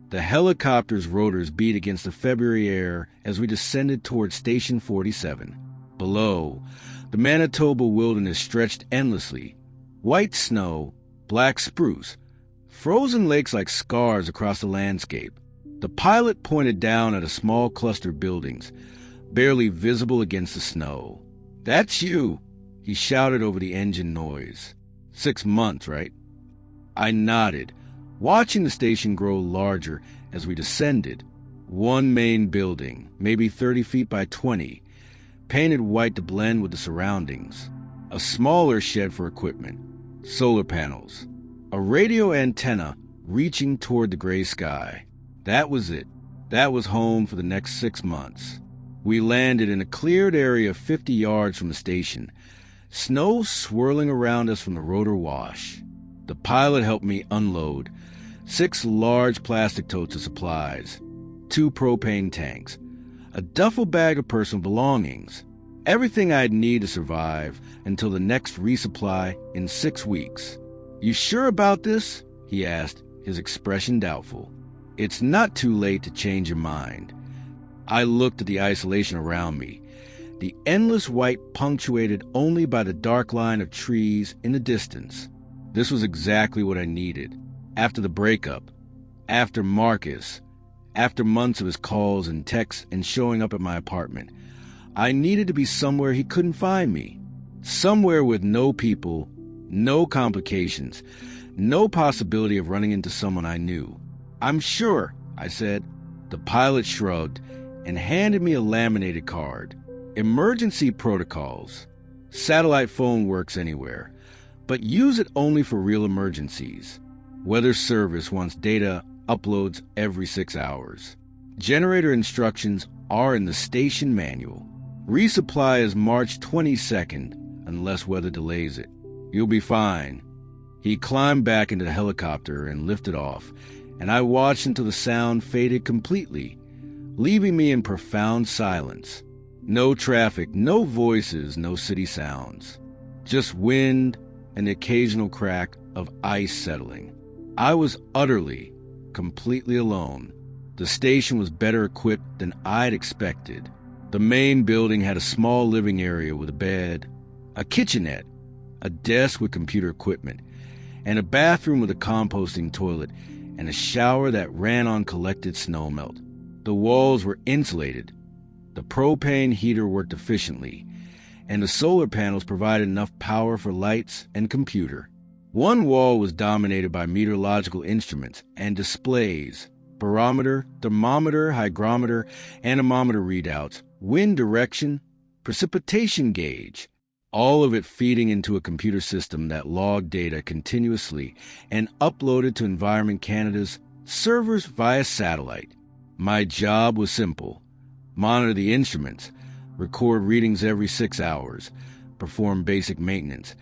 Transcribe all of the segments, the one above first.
The helicopter's rotors beat against the February air as we descended toward Station 47. Below, the Manitoba wilderness stretched endlessly. White snow, black spruce, frozen lakes like scars across the landscape. The pilot pointed down at a small cluster of buildings, barely visible against the snow. "That's you," he shouted over the engine noise. 6 months, right? I nodded, watching the station grow larger as we descended. One main building, maybe 30 feet by 20, painted white to blend with the surroundings. A smaller shed for equipment, solar panels, a radio antenna reaching toward the gray sky. That was it. That was home for the next 6 months. We landed in a cleared area 50 yards from the station, snow swirling around us from the rotor wash. The pilot helped me unload 6 large plastic totes of supplies, 2 propane tanks, a duffel bag of personal belongings, everything I'd need to survive until the next resupply in 6 weeks. "You sure about this?" he asked, his expression doubtful. "It's not too late to change your mind." I looked at the isolation around me, the endless white punctuated only by the dark line of trees in the distance. This was exactly what I needed. After the breakup, after Marcus, after months of his calls and texts and showing up at my apartment, I needed to be somewhere he couldn't find me. Somewhere with no people, no complications, no possibility of running into someone I knew. "I'm sure," I said. The pilot shrugged and handed me a laminated card. "Emergency protocols. Satellite phone works anywhere, but use it only for real emergencies. Weather service wants data uploads every 6 hours. Generator instructions are in the station manual. Resupply is March 22nd, unless weather delays it. You'll be fine." He climbed back into the helicopter and lifted off, and I watched until the sound faded completely, leaving me in profound silence. No traffic, no voices, no city sounds. Just wind and the occasional crack of ice settling. I was utterly, completely alone. The station was better equipped than I'd expected. The main building had a small living area with a bed, a kitchenette, a desk with computer equipment, and a bathroom with a composting toilet and a shower that ran on collected snowmelt. The walls were insulated. The propane heater worked efficiently, and the solar panels provided enough power for lights and computer. One wall was dominated by meteorological instruments and displays, barometer, thermometer, hygrometer, anemometer readouts, wind direction, precipitation gauge, all of it feeding into a computer system that logged data continuously and uploaded to Environment Canada's servers via satellite. My job was simple: monitor the instruments, record readings every 6 hours, perform basic maintenance,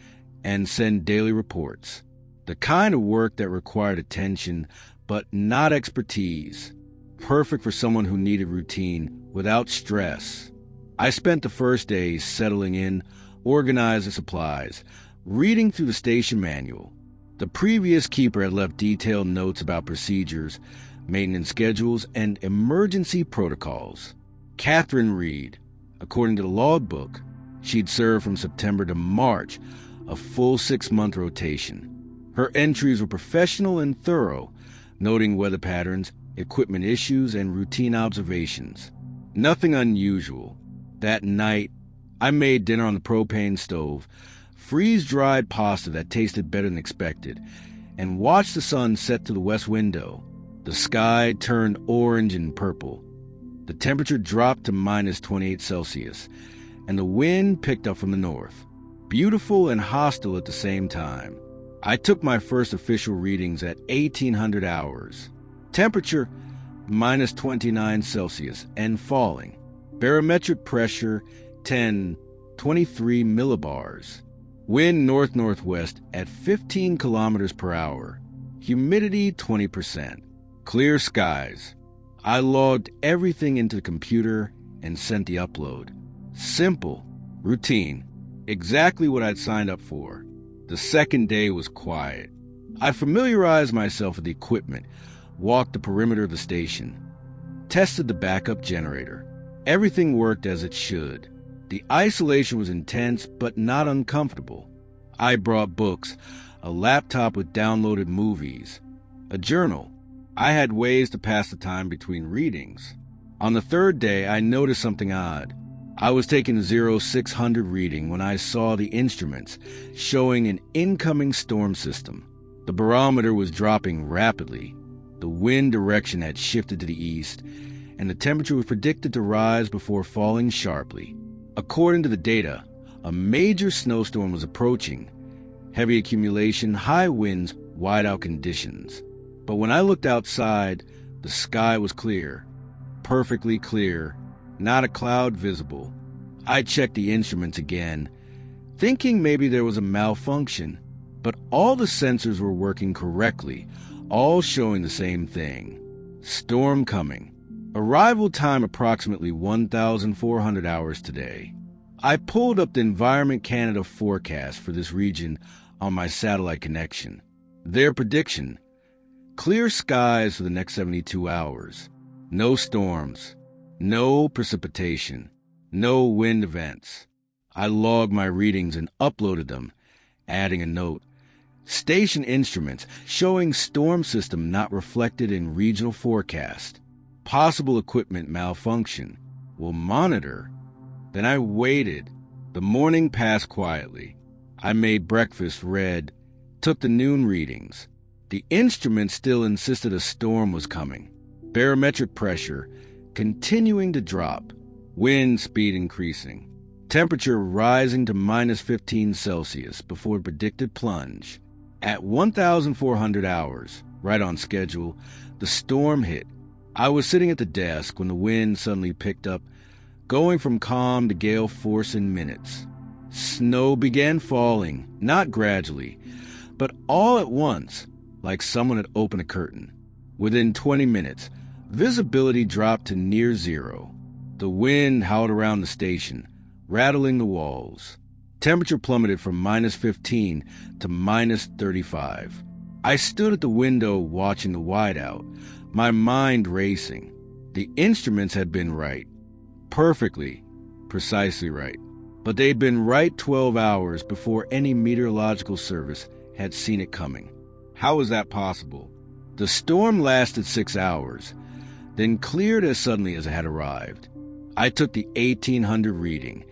and send daily reports. The kind of work that required attention, but not expertise. Perfect for someone who needed routine without stress. I spent the first days settling in, organizing supplies, reading through the station manual. The previous keeper had left detailed notes about procedures, maintenance schedules, and emergency protocols. Catherine Reed, according to the logbook, she'd served from September to March, a full 6-month rotation. Her entries were professional and thorough, noting weather patterns, equipment issues, and routine observations. Nothing unusual. That night, I made dinner on the propane stove, freeze-dried pasta that tasted better than expected, and watched the sun set to the west window. The sky turned orange and purple. The temperature dropped to minus 28 Celsius, and the wind picked up from the north. Beautiful and hostile at the same time. I took my first official readings at 1800 hours. Temperature, minus 29 Celsius, and falling. Barometric pressure, 23 millibars. Wind north-northwest at 15 kilometers per hour. Humidity, 20%. Clear skies. I logged everything into the computer and sent the upload. Simple. Routine. Exactly what I'd signed up for. The second day was quiet. I familiarized myself with the equipment, walked the perimeter of the station, tested the backup generator. Everything worked as it should. The isolation was intense, but not uncomfortable. I brought books, a laptop with downloaded movies, a journal. I had ways to pass the time between readings. On the third day, I noticed something odd. I was taking the 0600 reading when I saw the instruments showing an incoming storm system. The barometer was dropping rapidly. The wind direction had shifted to the east, and the temperature was predicted to rise before falling sharply. According to the data, a major snowstorm was approaching. Heavy accumulation, high winds, whiteout conditions. But when I looked outside, the sky was clear. Perfectly clear. Not a cloud visible. I checked the instruments again, thinking maybe there was a malfunction, but all the sensors were working correctly, all showing the same thing. Storm coming. Arrival time approximately 1,400 hours today. I pulled up the Environment Canada forecast for this region on my satellite connection. Their prediction: clear skies for the next 72 hours. No storms. No precipitation. No wind events. I logged my readings and uploaded them, adding a note. Station instruments showing storm system not reflected in regional forecast. Possible equipment malfunction. Will monitor. Then I waited. The morning passed quietly. I made breakfast, read, took the noon readings. The instruments still insisted a storm was coming. Barometric pressure continuing to drop. Wind speed increasing. Temperature rising to minus 15 Celsius before predicted plunge. At 1,400 hours, right on schedule, the storm hit. I was sitting at the desk when the wind suddenly picked up, going from calm to gale force in minutes. Snow began falling, not gradually, but all at once, like someone had opened a curtain. Within 20 minutes, visibility dropped to near zero. The wind howled around the station, rattling the walls. Temperature plummeted from minus 15 to minus 35. I stood at the window watching the whiteout, my mind racing. The instruments had been right. Perfectly, precisely right. But they'd been right 12 hours before any meteorological service had seen it coming. How was that possible? The storm lasted 6 hours, then cleared as suddenly as it had arrived. I took the 1800 reading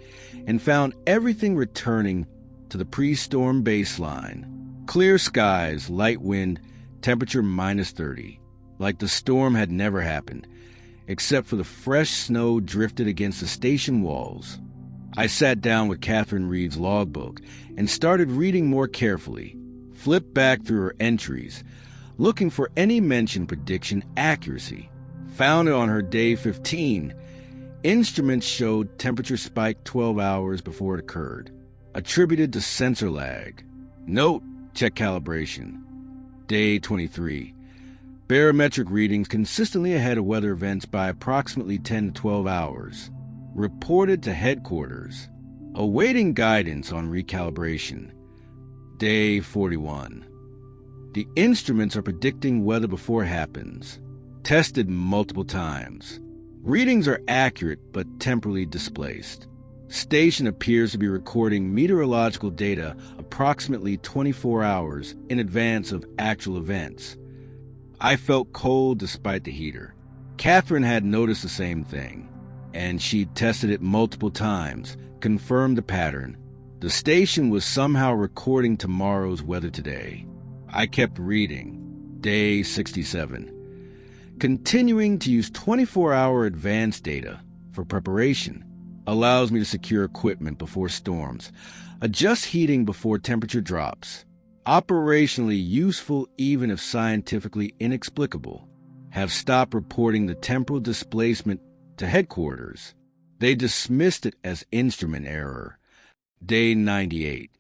and found everything returning to the pre-storm baseline. Clear skies, light wind, temperature minus 30. Like the storm had never happened, except for the fresh snow drifted against the station walls. I sat down with Catherine Reed's logbook and started reading more carefully, flipped back through her entries, looking for any mention prediction accuracy. Found it on her day 15. Instruments showed temperature spike 12 hours before it occurred, attributed to sensor lag. Note, check calibration. Day 23. Barometric readings consistently ahead of weather events by approximately 10 to 12 hours. Reported to headquarters. Awaiting guidance on recalibration. Day 41. The instruments are predicting weather before it happens. Tested multiple times. Readings are accurate but temporally displaced. Station appears to be recording meteorological data approximately 24 hours in advance of actual events. I felt cold despite the heater. Catherine had noticed the same thing, and she'd tested it multiple times, confirmed the pattern. The station was somehow recording tomorrow's weather today. I kept reading. Day 67. Continuing to use 24-hour advance data for preparation. Allows me to secure equipment before storms, adjust heating before temperature drops. Operationally useful even if scientifically inexplicable. Have stopped reporting the temporal displacement to headquarters. They dismissed it as instrument error. Day 98.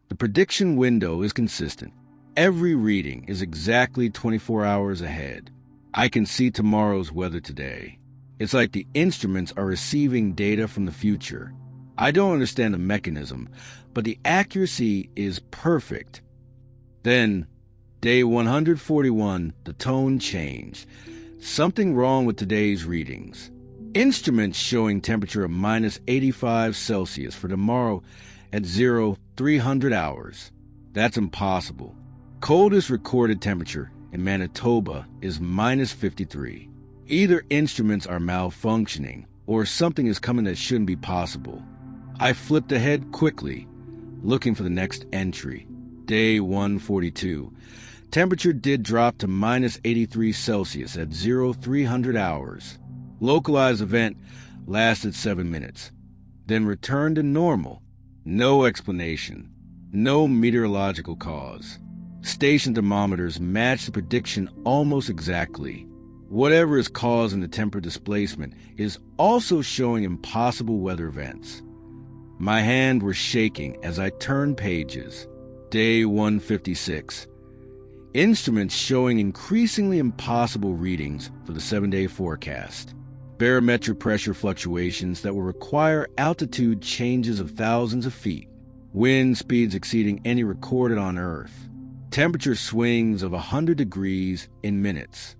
The prediction window is consistent. Every reading is exactly 24 hours ahead. I can see tomorrow's weather today. It's like the instruments are receiving data from the future. I don't understand the mechanism, but the accuracy is perfect. Then, Day 141, the tone changed. Something wrong with today's readings. Instruments showing temperature of minus 85 Celsius for tomorrow at 0300 hours. That's impossible. Coldest recorded temperature in Manitoba is minus 53. Either instruments are malfunctioning or something is coming that shouldn't be possible. I flipped ahead quickly, looking for the next entry. Day 142. Temperature did drop to minus 83 Celsius at 0300 hours. Localized event lasted 7 minutes, then returned to normal. No explanation. No meteorological cause. Station thermometers match the prediction almost exactly. Whatever is causing the temperature displacement is also showing impossible weather events. My hand was shaking as I turned pages. Day 156. Instruments showing increasingly impossible readings for the 7-day forecast. Barometric pressure fluctuations that will require altitude changes of thousands of feet. Wind speeds exceeding any recorded on Earth. Temperature swings of 100 degrees in minutes.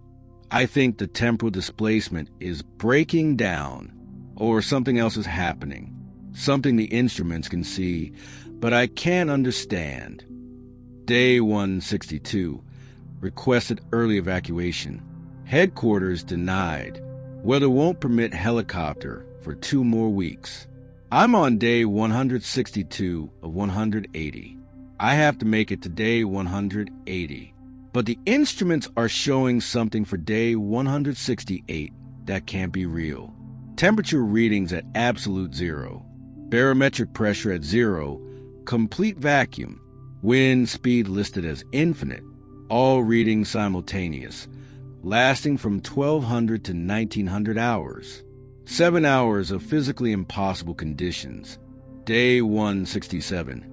I think the temporal displacement is breaking down, or something else is happening. Something the instruments can see, but I can't understand. Day 162. Requested early evacuation. Headquarters denied. Weather won't permit helicopter for 2 more weeks. I'm on day 162 of 180. I have to make it to day 180. But the instruments are showing something for day 168 that can't be real. Temperature readings at absolute zero. Barometric pressure at 0. Complete vacuum. Wind speed listed as infinite. All readings simultaneous, lasting from 1200 to 1900 hours. 7 hours of physically impossible conditions. Day 167.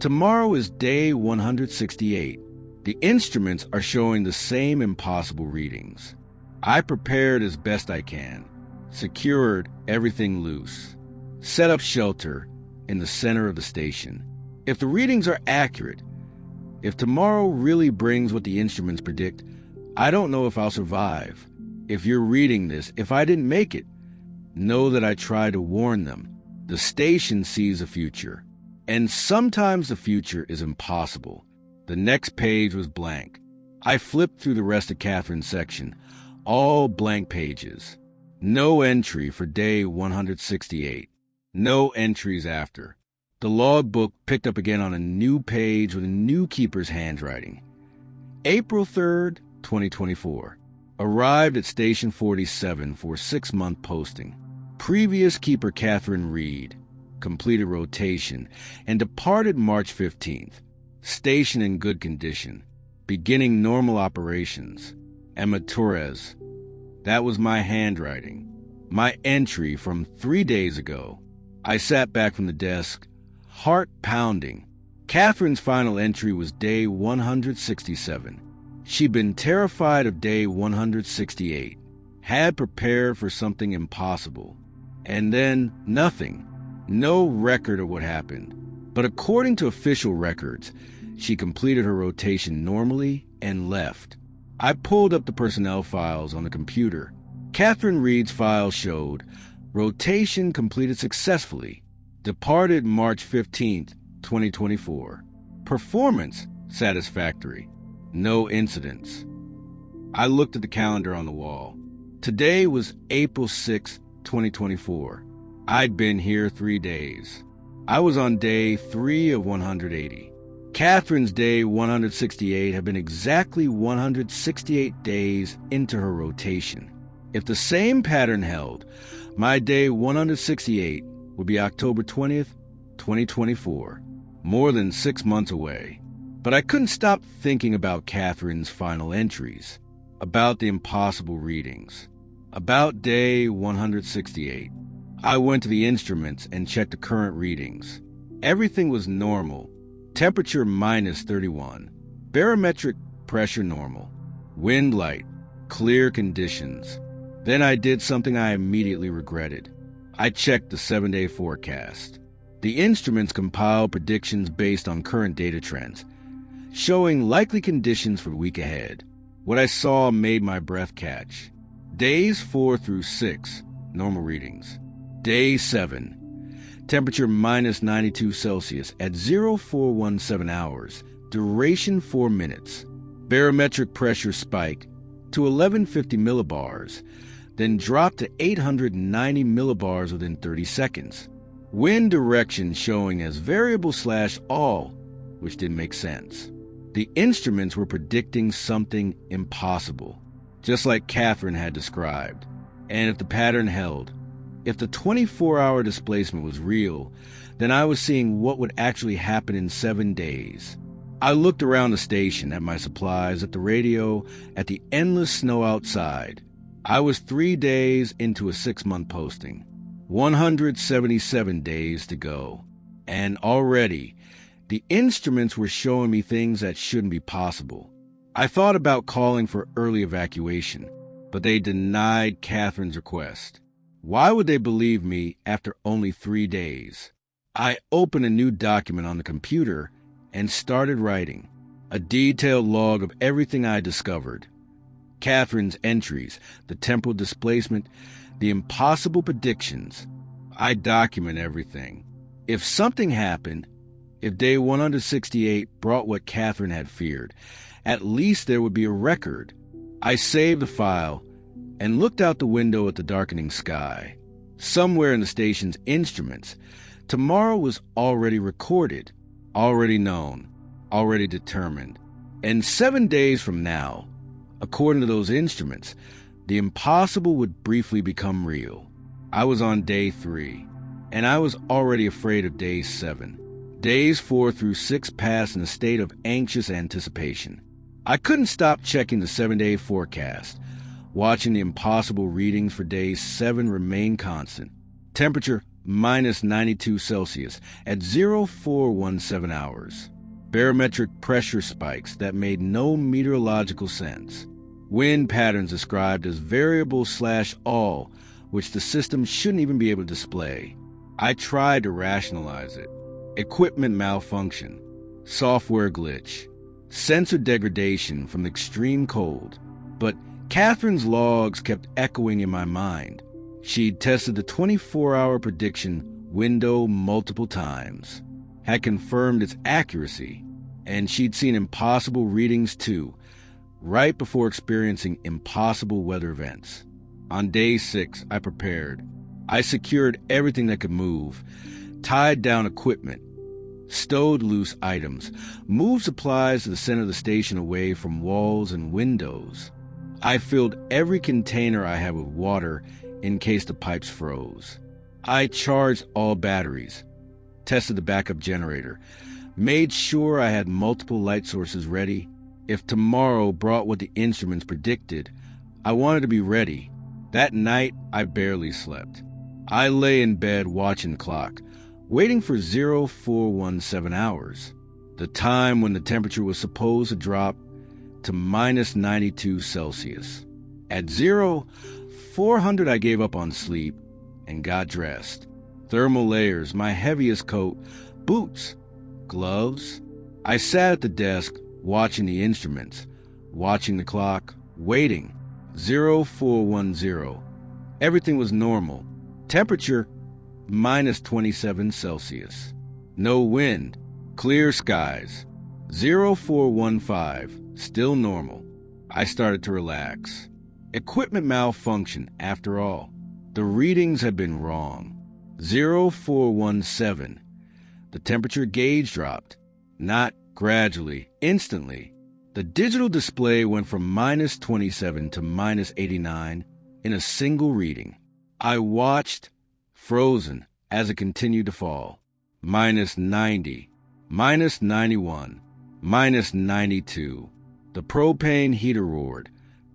Tomorrow is day 168. The instruments are showing the same impossible readings. I prepared as best I can, secured everything loose, set up shelter in the center of the station. If the readings are accurate, if tomorrow really brings what the instruments predict, I don't know if I'll survive. If you're reading this, if I didn't make it, know that I tried to warn them. The station sees a future, and sometimes the future is impossible. The next page was blank. I flipped through the rest of Catherine's section, all blank pages. No entry for day 168. No entries after. The logbook picked up again on a new page with a new keeper's handwriting. April 3rd, 2024. Arrived at Station 47 for a 6-month posting. Previous keeper Catherine Reed completed rotation and departed March 15th. Station in good condition. Beginning normal operations. Emma Torres. That was my handwriting. My entry from 3 days ago. I sat back from the desk, heart pounding. Catherine's final entry was day 167. She'd been terrified of day 168, had prepared for something impossible, and then nothing. No record of what happened. But according to official records, she completed her rotation normally and left. I pulled up the personnel files on the computer. Catherine Reed's file showed rotation completed successfully. Departed March 15th, 2024. Performance satisfactory. No incidents. I looked at the calendar on the wall. Today was April 6th, 2024. I'd been here 3 days. I was on day 3 of 180. Catherine's day 168 had been exactly 168 days into her rotation. If the same pattern held, my day 168 would be October 20th, 2024. More than 6 months away. But I couldn't stop thinking about Catherine's final entries, about the impossible readings, about day 168. I went to the instruments and checked the current readings. Everything was normal. Temperature minus 31. Barometric pressure normal. Wind light. Clear conditions. Then I did something I immediately regretted. I checked the 7-day forecast. The instruments compile predictions based on current data trends, showing likely conditions for the week ahead. What I saw made my breath catch. Days 4 through 6, normal readings. Day 7, temperature minus 92 Celsius at 0417 hours, duration 4 minutes. Barometric pressure spike to 1150 millibars, then dropped to 890 millibars within 30 seconds. Wind direction showing as variable/all, which didn't make sense. The instruments were predicting something impossible, just like Catherine had described. And if the pattern held, if the 24-hour displacement was real, then I was seeing what would actually happen in 7 days. I looked around the station, at my supplies, at the radio, at the endless snow outside. I was 3 days into a 6-month posting. 177 days to go. And already, the instruments were showing me things that shouldn't be possible. I thought about calling for early evacuation, but they denied Catherine's request. Why would they believe me after only 3 days? I opened a new document on the computer and started writing. A detailed log of everything I discovered. Catherine's entries, the temporal displacement, the impossible predictions. I document everything. If something happened, if day 168 brought what Catherine had feared, at least there would be a record. I saved the file and looked out the window at the darkening sky. Somewhere in the station's instruments, tomorrow was already recorded, already known, already determined. And 7 days from now, according to those instruments, the impossible would briefly become real. I was on day 3, and I was already afraid of day 7. Days 4 through 6 passed in a state of anxious anticipation. I couldn't stop checking the 7-day forecast, watching the impossible readings for day 7 remain constant. Temperature minus 92 Celsius at 0417 hours. Barometric pressure spikes that made no meteorological sense. Wind patterns described as variable/all, which the system shouldn't even be able to display. I tried to rationalize it. Equipment malfunction, software glitch, sensor degradation from the extreme cold. But Catherine's logs kept echoing in my mind. She'd tested the 24-hour prediction window multiple times, had confirmed its accuracy, and she'd seen impossible readings too, right before experiencing impossible weather events. On day 6, I prepared. I secured everything that could move, tied down equipment, stowed loose items, moved supplies to the center of the station away from walls and windows. I filled every container I had with water in case the pipes froze. I charged all batteries, tested the backup generator, made sure I had multiple light sources ready. If tomorrow brought what the instruments predicted, I wanted to be ready. That night, I barely slept. I lay in bed watching the clock, waiting for 0417 hours, the time when the temperature was supposed to drop to minus 92 Celsius. At 0400, I gave up on sleep and got dressed. Thermal layers, my heaviest coat, boots, gloves. I sat at the desk watching the instruments, watching the clock, waiting. 0410. Everything was normal. Temperature minus 27 Celsius. No wind. Clear skies. 0415. Still normal. I started to relax. Equipment malfunction, after all. The readings had been wrong. 0417. The temperature gauge dropped. Not gradually, instantly. The digital display went from minus 27 to minus 89 in a single reading. I watched, frozen, as it continued to fall. Minus 90, minus 91, minus 92. The propane heater roared,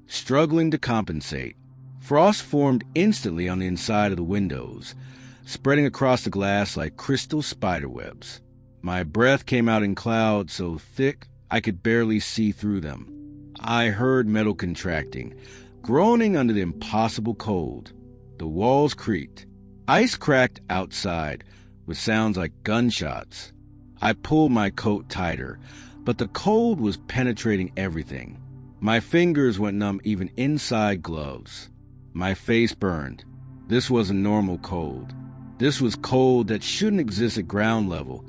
struggling to compensate. Frost formed instantly on the inside of the windows, spreading across the glass like crystal spiderwebs. My breath came out in clouds so thick I could barely see through them. I heard metal contracting, groaning under the impossible cold. The walls creaked. Ice cracked outside with sounds like gunshots. I pulled my coat tighter, but the cold was penetrating everything. My fingers went numb even inside gloves. My face burned. This wasn't normal cold. This was cold that shouldn't exist at ground level,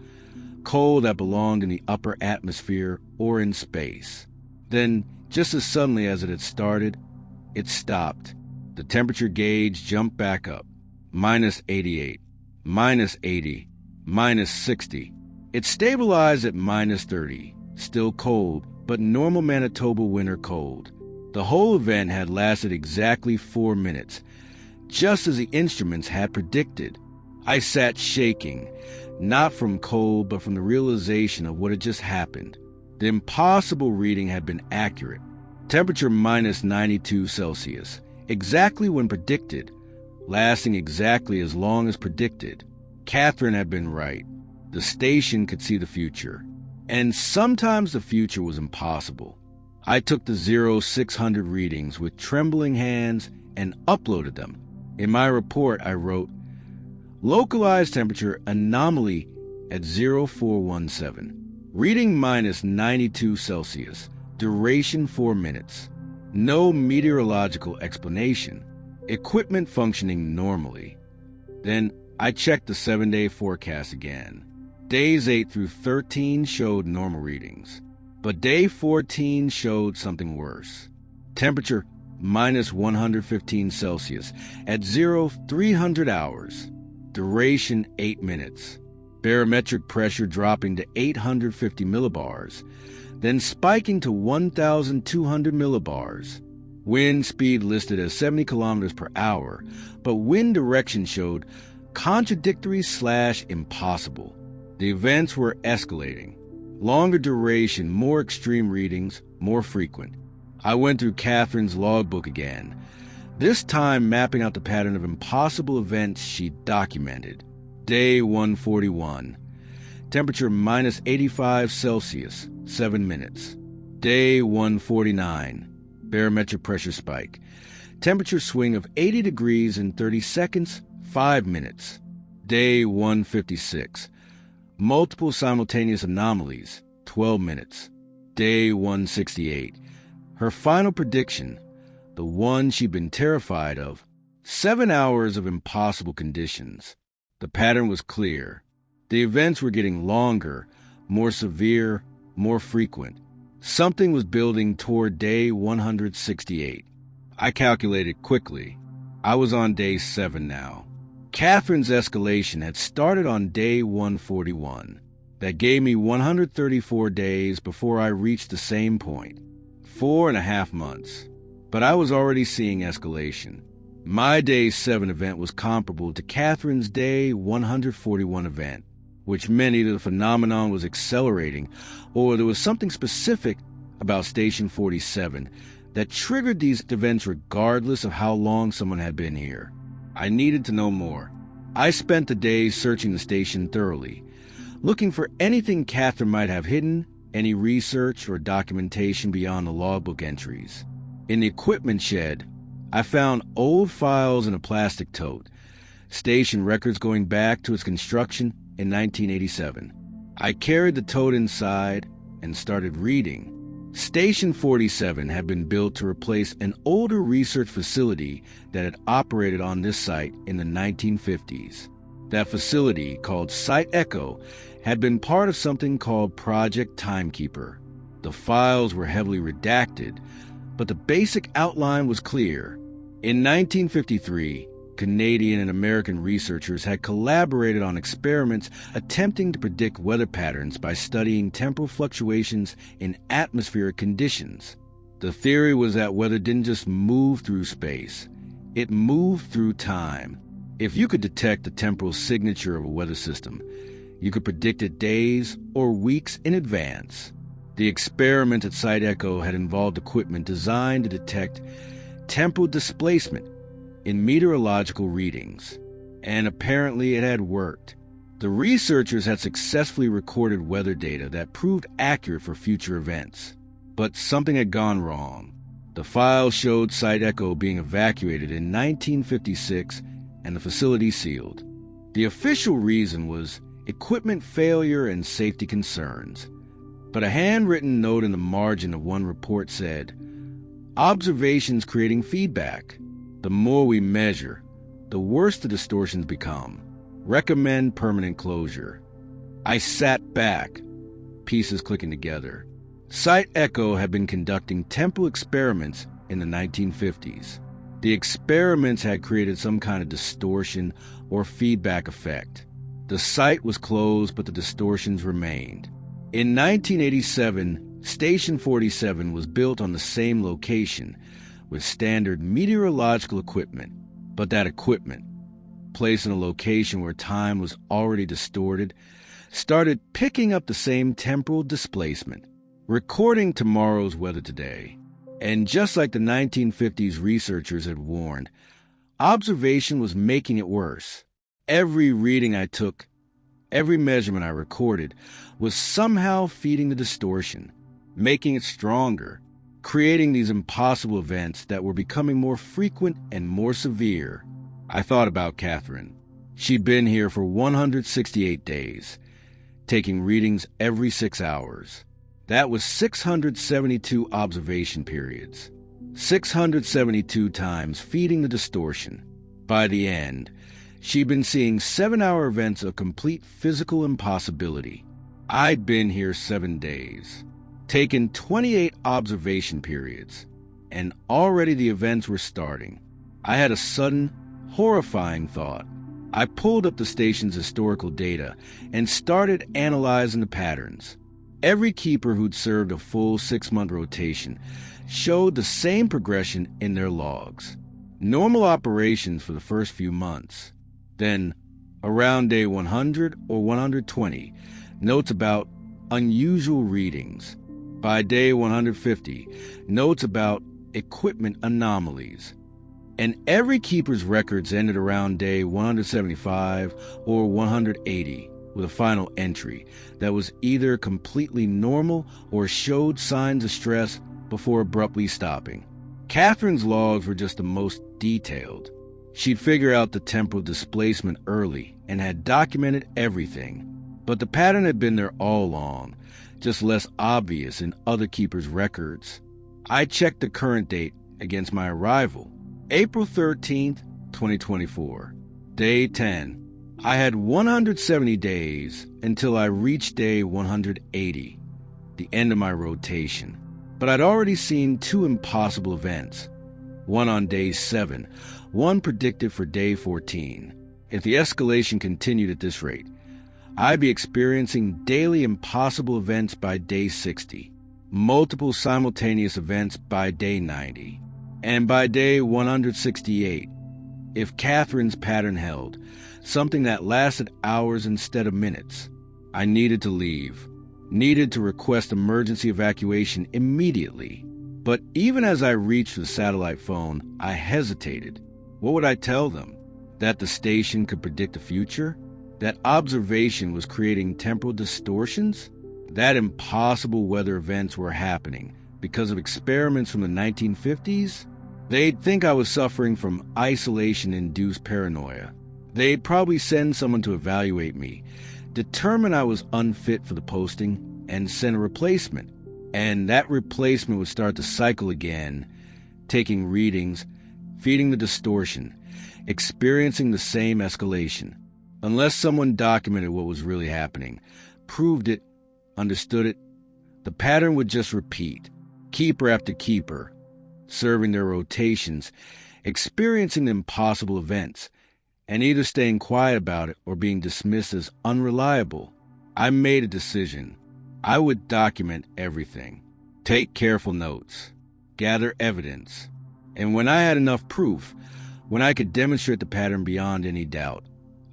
cold that belonged in the upper atmosphere or in space. Then, just as suddenly as it had started, it stopped. The temperature gauge jumped back up. Minus 88, minus 80, minus 60. It stabilized at minus 30, still cold, but normal Manitoba winter cold. The whole event had lasted exactly 4 minutes, just as the instruments had predicted. I sat shaking, not from cold, but from the realization of what had just happened. The impossible reading had been accurate. Temperature minus 92 Celsius, exactly when predicted, lasting exactly as long as predicted. Catherine had been right. The station could see the future. And sometimes the future was impossible. I took the 0600 readings with trembling hands and uploaded them. In my report, I wrote, localized temperature anomaly at 0417. Reading minus 92 Celsius. Duration 4 minutes. No meteorological explanation. Equipment functioning normally. Then I checked the 7-day forecast again. Days 8 through 13 showed normal readings, but day 14 showed something worse. Temperature minus 115 Celsius at 0300 hours. Duration 8 minutes. Barometric pressure dropping to 850 millibars, then spiking to 1,200 millibars. Wind speed listed as 70 kilometers per hour, but wind direction showed contradictory/impossible. The events were escalating. Longer duration, more extreme readings, more frequent. I went through Catherine's logbook again, this time mapping out the pattern of impossible events she documented. Day 141. Temperature minus 85 Celsius, 7 minutes. Day 149. Barometric pressure spike. Temperature swing of 80 degrees in 30 seconds, 5 minutes. Day 156. Multiple simultaneous anomalies, 12 minutes. Day 168. Her final prediction, the one she'd been terrified of, 7 hours of impossible conditions. The pattern was clear. The events were getting longer, more severe, more frequent. Something was building toward day 168. I calculated quickly. I was on day 7 now. Catherine's escalation had started on day 141. That gave me 134 days before I reached the same point. 4.5 months. But I was already seeing escalation. My day 7 event was comparable to Catherine's day 141 event, which meant either the phenomenon was accelerating or there was something specific about Station 47 that triggered these events regardless of how long someone had been here. I needed to know more. I spent the days searching the station thoroughly, looking for anything Catherine might have hidden, any research or documentation beyond the logbook entries. In the equipment shed, I found old files in a plastic tote, station records going back to its construction in 1987. I carried the tote inside and started reading. Station 47 had been built to replace an older research facility that had operated on this site in the 1950s. That facility, called Site Echo, had been part of something called Project Timekeeper. The files were heavily redacted, but the basic outline was clear. In 1953, Canadian and American researchers had collaborated on experiments attempting to predict weather patterns by studying temporal fluctuations in atmospheric conditions. The theory was that weather didn't just move through space, it moved through time. If you could detect the temporal signature of a weather system, you could predict it days or weeks in advance. The experiment at Site Echo had involved equipment designed to detect temporal displacement in meteorological readings, and apparently it had worked. The researchers had successfully recorded weather data that proved accurate for future events. But something had gone wrong. The files showed Site Echo being evacuated in 1956 and the facility sealed. The official reason was equipment failure and safety concerns. But a handwritten note in the margin of one report said, "Observations creating feedback. The more we measure, the worse the distortions become. Recommend permanent closure." I sat back, pieces clicking together. Site Echo had been conducting temporal experiments in the 1950s. The experiments had created some kind of distortion or feedback effect. The site was closed, but the distortions remained. In 1987, Station 47 was built on the same location with standard meteorological equipment, but that equipment, placed in a location where time was already distorted, started picking up the same temporal displacement, recording tomorrow's weather today. And just like the 1950s researchers had warned, observation was making it worse. Every reading I took, every measurement I recorded, was somehow feeding the distortion, making it stronger, creating these impossible events that were becoming more frequent and more severe. I thought about Catherine. She'd been here for 168 days, taking readings every 6 hours. That was 672 observation periods, 672 times feeding the distortion. By the end, she'd been seeing 7-hour events of complete physical impossibility. I'd been here 7 days, taken 28 observation periods, and already the events were starting. I had a sudden, horrifying thought. I pulled up the station's historical data and started analyzing the patterns. Every keeper who'd served a full 6-month rotation showed the same progression in their logs. Normal operations for the first few months. Then, around day 100 or 120, notes about unusual readings. By day 150, notes about equipment anomalies. And every keeper's records ended around day 175 or 180 with a final entry that was either completely normal or showed signs of stress before abruptly stopping. Catherine's logs were just the most detailed. She'd figured out the temporal displacement early and had documented everything. But the pattern had been there all along, just less obvious in other keepers' records. I checked the current date against my arrival, April 13th, 2024, day 10. I had 170 days until I reached day 180, the end of my rotation. But I'd already seen 2 impossible events, one on day 7, one predicted for day 14. If the escalation continued at this rate, I'd be experiencing daily impossible events by day 60, multiple simultaneous events by day 90, and by day 168, if Catherine's pattern held, something that lasted hours instead of minutes. I needed to leave, needed to request emergency evacuation immediately. But even as I reached for the satellite phone, I hesitated. What would I tell them? That the station could predict the future? That observation was creating temporal distortions? That impossible weather events were happening because of experiments from the 1950s? They'd think I was suffering from isolation-induced paranoia. They'd probably send someone to evaluate me, determine I was unfit for the posting, and send a replacement. And that replacement would start the cycle again, taking readings, feeding the distortion, experiencing the same escalation. Unless someone documented what was really happening, proved it, understood it, the pattern would just repeat, keeper after keeper, serving their rotations, experiencing the impossible events, and either staying quiet about it or being dismissed as unreliable. I made a decision. I would document everything, take careful notes, gather evidence, and when I had enough proof, when I could demonstrate the pattern beyond any doubt,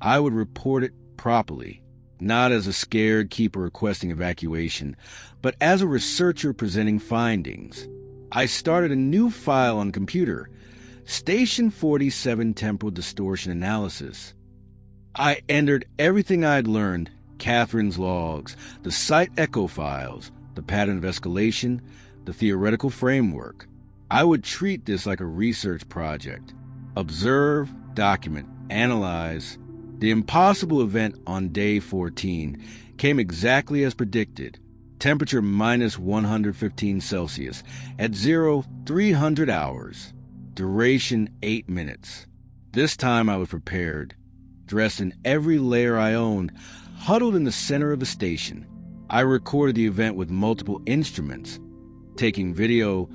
I would report it properly, not as a scared keeper requesting evacuation, but as a researcher presenting findings. I started a new file on computer, Station 47 Temporal Distortion Analysis. I entered everything I'd learned, Catherine's logs, the site echo files, the pattern of escalation, the theoretical framework. I would treat this like a research project. Observe, document, analyze. The impossible event on day 14 came exactly as predicted. Temperature minus 115 Celsius. At 0, 300 hours. Duration 8 minutes. This time I was prepared, dressed in every layer I owned, huddled in the center of the station. I recorded the event with multiple instruments, taking video,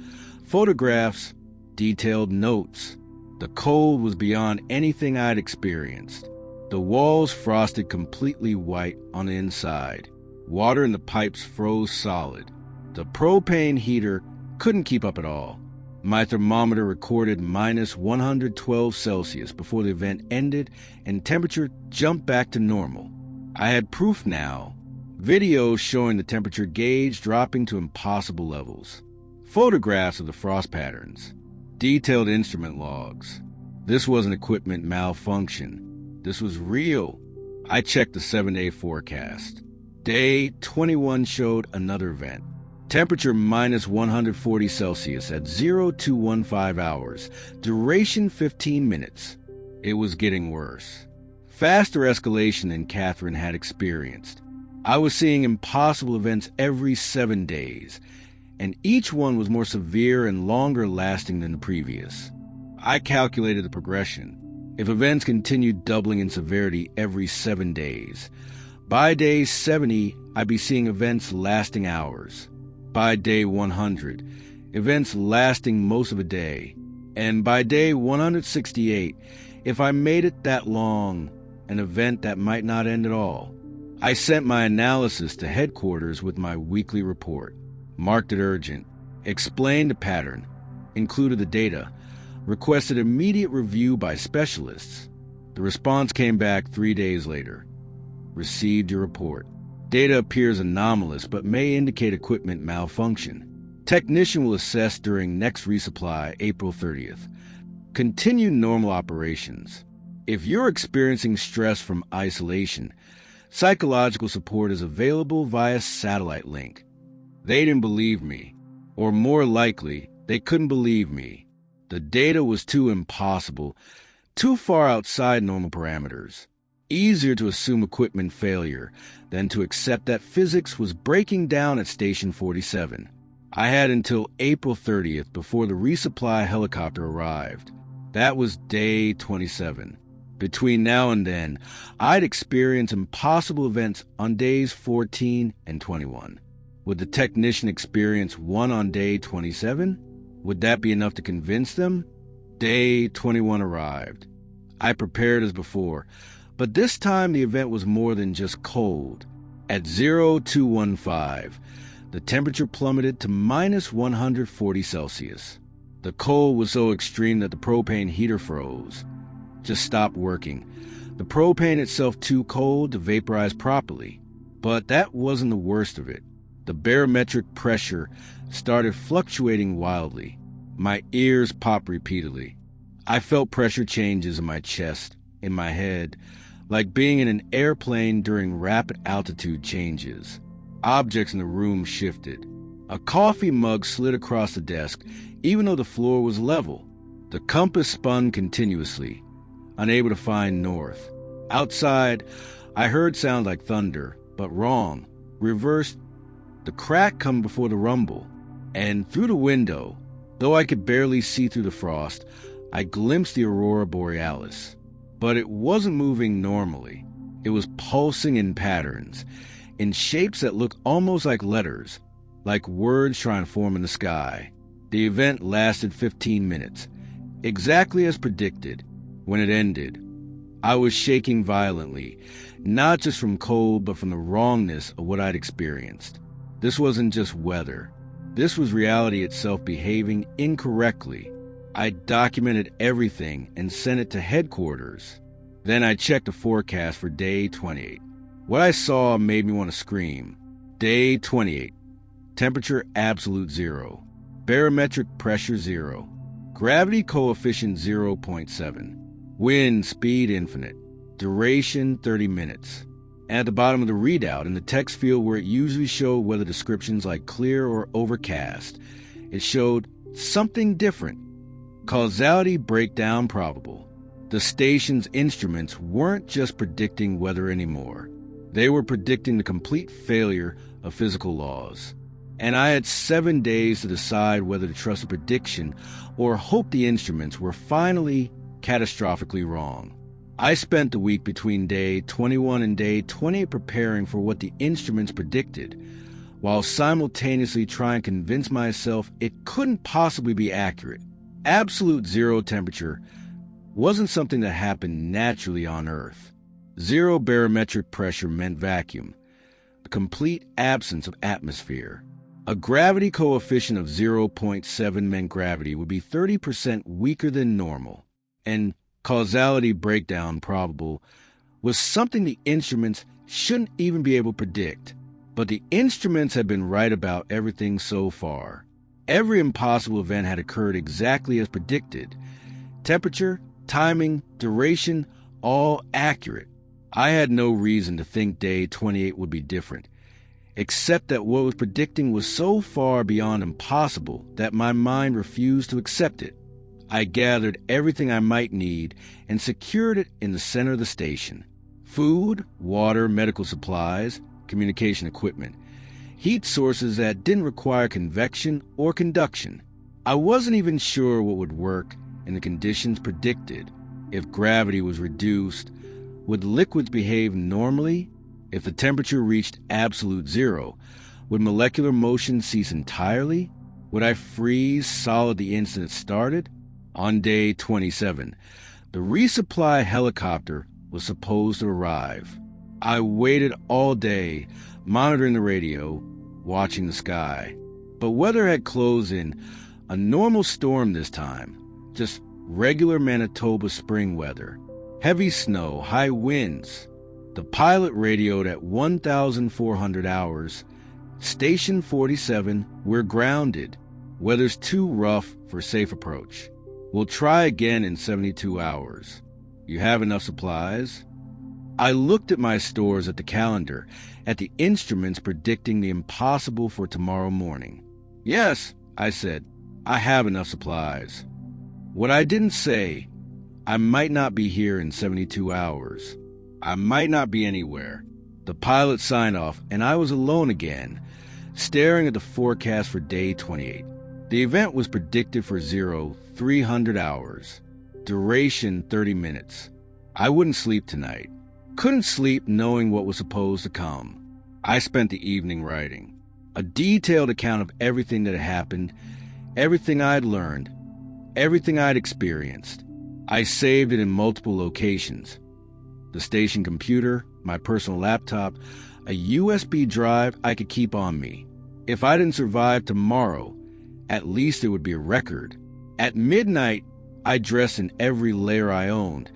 photographs, detailed notes. The cold was beyond anything I'd experienced. The walls frosted completely white on the inside. Water in the pipes froze solid. The propane heater couldn't keep up at all. My thermometer recorded minus 112 Celsius before the event ended, and temperature jumped back to normal. I had proof now. Videos showing the temperature gauge dropping to impossible levels. Photographs of the frost patterns. Detailed instrument logs. This wasn't equipment malfunction. This was real. I checked the 7-day forecast. Day 21 showed another event. Temperature minus 140 Celsius at 0215 hours. Duration 15 minutes. It was getting worse. Faster escalation than Catherine had experienced. I was seeing impossible events every 7 days, and each one was more severe and longer lasting than the previous. I calculated the progression. If events continued doubling in severity every 7 days, by day 70, I'd be seeing events lasting hours. By day 100, events lasting most of a day. And by day 168, if I made it that long, an event that might not end at all. I sent my analysis to headquarters with my weekly report, marked it urgent, explained the pattern, included the data, requested immediate review by specialists. The response came back 3 days later. Received your report. Data appears anomalous but may indicate equipment malfunction. Technician will assess during next resupply, April 30th. Continue normal operations. If you're experiencing stress from isolation, psychological support is available via satellite link. They didn't believe me, or more likely, they couldn't believe me. The data was too impossible, too far outside normal parameters. Easier to assume equipment failure than to accept that physics was breaking down at Station 47. I had until April 30th before the resupply helicopter arrived. That was day 27. Between now and then, I'd experience impossible events on days 14 and 21. Would the technician experience one on day 27? Would that be enough to convince them? Day 21 arrived. I prepared as before, but this time the event was more than just cold. At 0215, the temperature plummeted to minus 140 Celsius. The cold was so extreme that the propane heater froze. Just stopped working. The propane itself too cold to vaporize properly. But that wasn't the worst of it. The barometric pressure started fluctuating wildly. My ears popped repeatedly. I felt pressure changes in my chest, in my head, like being in an airplane during rapid altitude changes. Objects in the room shifted. A coffee mug slid across the desk, even though the floor was level. The compass spun continuously, unable to find north. Outside, I heard sounds like thunder, but wrong, reversed, the crack come before the rumble. And through the window, though I could barely see through the frost, I glimpsed the aurora borealis. But it wasn't moving normally. It was pulsing in patterns, in shapes that looked almost like letters, like words trying to form in the sky. The event lasted 15 minutes, exactly as predicted. When it ended, I was shaking violently, not just from cold, but from the wrongness of what I'd experienced. This wasn't just weather. This was reality itself behaving incorrectly. I documented everything and sent it to headquarters. Then I checked the forecast for day 28. What I saw made me want to scream. Day 28. Temperature absolute 0. Barometric pressure 0. Gravity coefficient 0.7. Wind speed infinite. Duration 30 minutes. And at the bottom of the readout, in the text field where it usually showed weather descriptions like clear or overcast, it showed something different. Causality breakdown probable. The station's instruments weren't just predicting weather anymore. They were predicting the complete failure of physical laws. And I had 7 days to decide whether to trust a prediction or hope the instruments were finally catastrophically wrong. I spent the week between day 21 and day 28 preparing for what the instruments predicted, while simultaneously trying to convince myself it couldn't possibly be accurate. Absolute zero temperature wasn't something that happened naturally on Earth. Zero barometric pressure meant vacuum, the complete absence of atmosphere. A gravity coefficient of 0.7 meant gravity would be 30% weaker than normal, and causality breakdown probable was something the instruments shouldn't even be able to predict. But the instruments had been right about everything so far. Every impossible event had occurred exactly as predicted. Temperature, timing, duration, all accurate. I had no reason to think day 28 would be different, except that what was predicting was so far beyond impossible that my mind refused to accept it. I gathered everything I might need and secured it in the center of the station. Food, water, medical supplies, communication equipment, heat sources that didn't require convection or conduction. I wasn't even sure what would work in the conditions predicted. If gravity was reduced, would liquids behave normally? If the temperature reached absolute zero, would molecular motion cease entirely? Would I freeze solid the instant it started? On day 27, the resupply helicopter was supposed to arrive. I waited all day, monitoring the radio, watching the sky. But weather had closed in. A normal storm this time, just regular Manitoba spring weather. Heavy snow, high winds. The pilot radioed at 1,400 hours. Station 47, we're grounded. Weather's too rough for safe approach. We'll try again in 72 hours. You have enough supplies? I looked at my stores, at the calendar, at the instruments predicting the impossible for tomorrow morning. Yes, I said, I have enough supplies. What I didn't say, I might not be here in 72 hours. I might not be anywhere. The pilot signed off, and I was alone again, staring at the forecast for day 28. The event was predicted for 300 hours. Duration 30 minutes. I wouldn't sleep tonight. Couldn't sleep knowing what was supposed to come. I spent the evening writing. A detailed account of everything that had happened, everything I'd learned, everything I'd experienced. I saved it in multiple locations. The station computer, my personal laptop, a USB drive I could keep on me. If I didn't survive tomorrow, at least it would be a record. At midnight, I dressed in every layer I owned,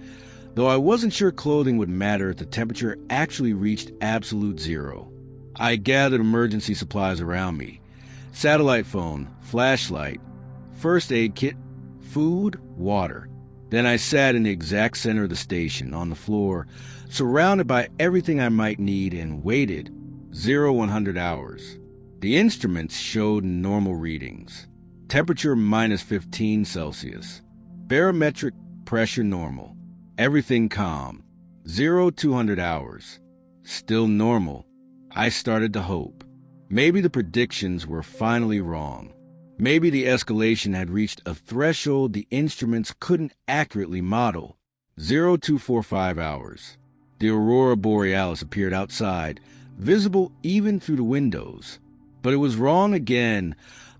though I wasn't sure clothing would matter if the temperature actually reached absolute zero. I gathered emergency supplies around me. Satellite phone, flashlight, first aid kit, food, water. Then I sat in the exact center of the station, on the floor, surrounded by everything I might need, and waited. 100 hours. The instruments showed normal readings. Temperature minus 15 Celsius. Barometric pressure normal. Everything calm. 200 hours. Still normal. I started to hope. Maybe the predictions were finally wrong. Maybe the escalation had reached a threshold the instruments couldn't accurately model. 245 hours. The aurora borealis appeared outside, visible even through the windows. But it was wrong again,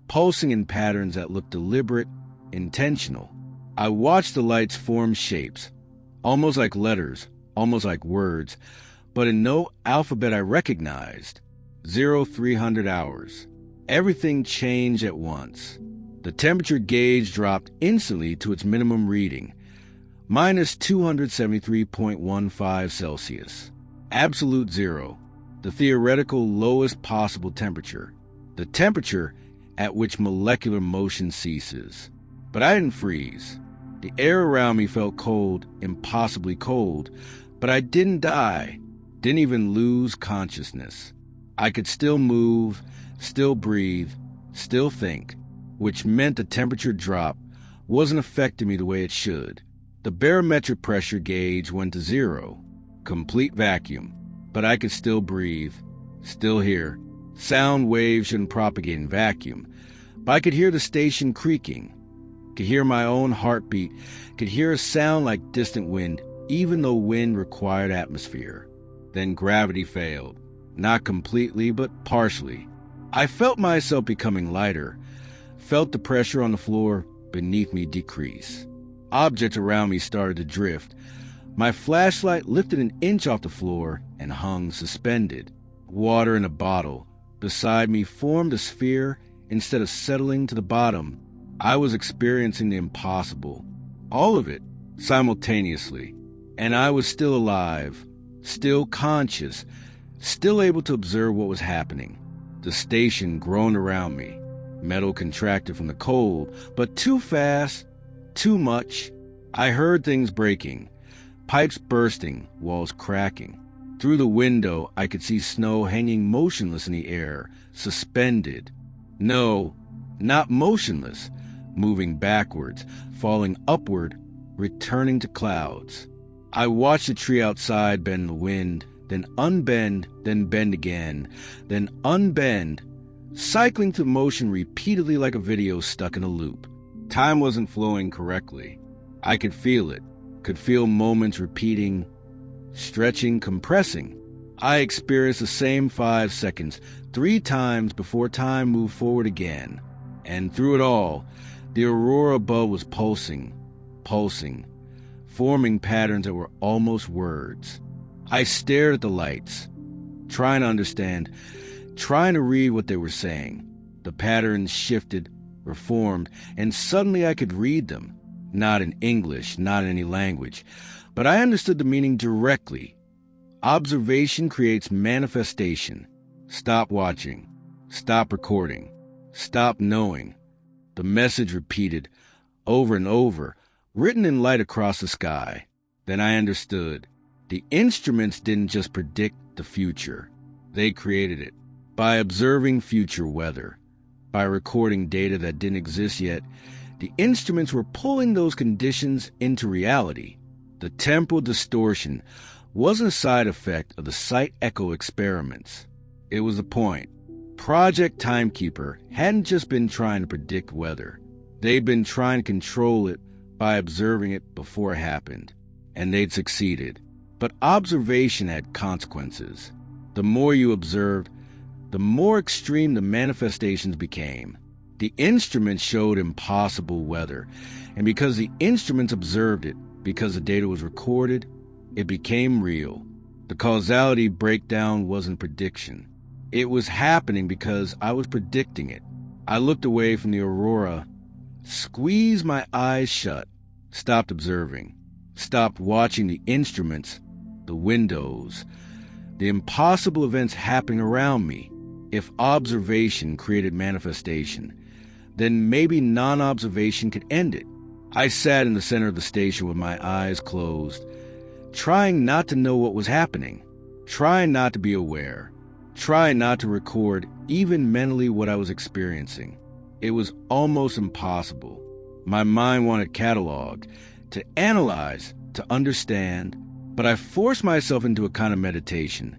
pulsing in patterns that looked deliberate, intentional. I watched the lights form shapes, almost like letters, almost like words, but in no alphabet I recognized. 300 hours. Everything changed at once. The temperature gauge dropped instantly to its minimum reading, minus 273.15 Celsius. Absolute zero. The theoretical lowest possible temperature. The temperature at which molecular motion ceases. But I didn't freeze. The air around me felt cold, impossibly cold, but I didn't die, didn't even lose consciousness. I could still move, still breathe, still think, which meant the temperature drop wasn't affecting me the way it should. The barometric pressure gauge went to zero, complete vacuum, but I could still breathe, still hear, Sound waves shouldn't propagate in vacuum, but I could hear the station creaking, could hear my own heartbeat, could hear a sound like distant wind, even though wind required atmosphere. Then gravity failed. Not completely, but partially. I felt myself becoming lighter, felt the pressure on the floor beneath me decrease. Objects around me started to drift. My flashlight lifted an inch off the floor and hung suspended. Water in a bottle beside me formed a sphere instead of settling to the bottom. I was experiencing the impossible, all of it, simultaneously, and I was still alive, still conscious, still able to observe what was happening. The station groaned around me. Metal contracted from the cold, but too fast, too much. I heard things breaking, pipes bursting, walls cracking. Through the window, I could see snow hanging motionless in the air, suspended. No, not motionless, moving backwards, falling upward, returning to clouds. I watched the tree outside bend in the wind, then unbend, then bend again, then unbend, cycling through motion repeatedly like a video stuck in a loop. Time wasn't flowing correctly. I could feel it, could feel moments repeating, stretching, compressing. I experienced the same 5 seconds 3 times before time moved forward again. And through it all, the aurora above was pulsing, forming patterns that were almost words. I stared at the lights, trying to understand, trying to read what they were saying. The patterns shifted, reformed, and suddenly I could read them. Not in English, not in any language, but I understood the meaning directly. Observation creates manifestation. Stop watching. Stop recording. Stop knowing. The message repeated, over and over, written in light across the sky. Then I understood. The instruments didn't just predict the future. They created it. By observing future weather, by recording data that didn't exist yet, the instruments were pulling those conditions into reality. The temporal distortion wasn't a side effect of the site echo experiments. It was the point. Project Timekeeper hadn't just been trying to predict weather. They'd been trying to control it by observing it before it happened. And they'd succeeded. But observation had consequences. The more you observed, the more extreme the manifestations became. The instruments showed impossible weather, and because the instruments observed it, because the data was recorded, it became real. The causality breakdown wasn't prediction. It was happening because I was predicting it. I looked away from the aurora, squeezed my eyes shut, stopped observing, stopped watching the instruments, the windows, the impossible events happening around me. If observation created manifestation, then maybe non-observation could end it. I sat in the center of the station with my eyes closed, trying not to know what was happening, trying not to be aware, trying not to record even mentally what I was experiencing. It was almost impossible. My mind wanted catalog, to analyze, to understand, but I forced myself into a kind of meditation,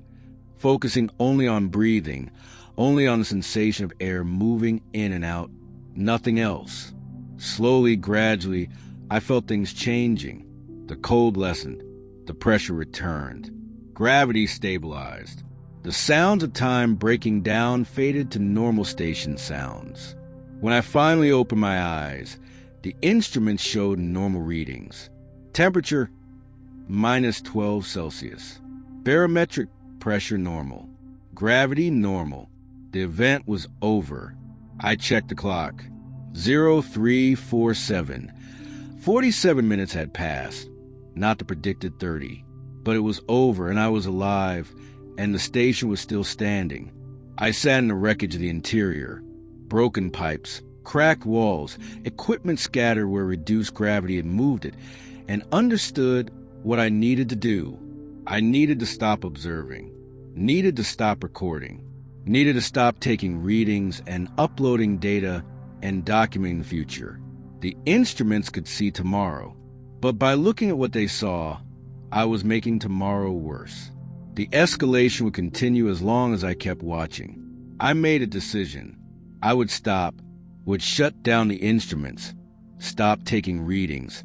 focusing only on breathing, only on the sensation of air moving in and out, nothing else. Slowly, gradually, I felt things changing. The cold lessened. The pressure returned. Gravity stabilized. The sounds of time breaking down faded to normal station sounds. When I finally opened my eyes, the instruments showed normal readings. Temperature, -12 Celsius. Barometric pressure normal. Gravity normal. The event was over. I checked the clock. 0347. 47 minutes had passed. Not the predicted 30. But it was over and I was alive, and the station was still standing. I sat in the wreckage of the interior. Broken pipes, cracked walls, equipment scattered where reduced gravity had moved it, and understood what I needed to do. I needed to stop observing. Needed to stop recording. Needed to stop taking readings and uploading data and documenting the future. The instruments could see tomorrow, but by looking at what they saw, I was making tomorrow worse. The escalation would continue as long as I kept watching. I made a decision. I would stop, would shut down the instruments, stop taking readings,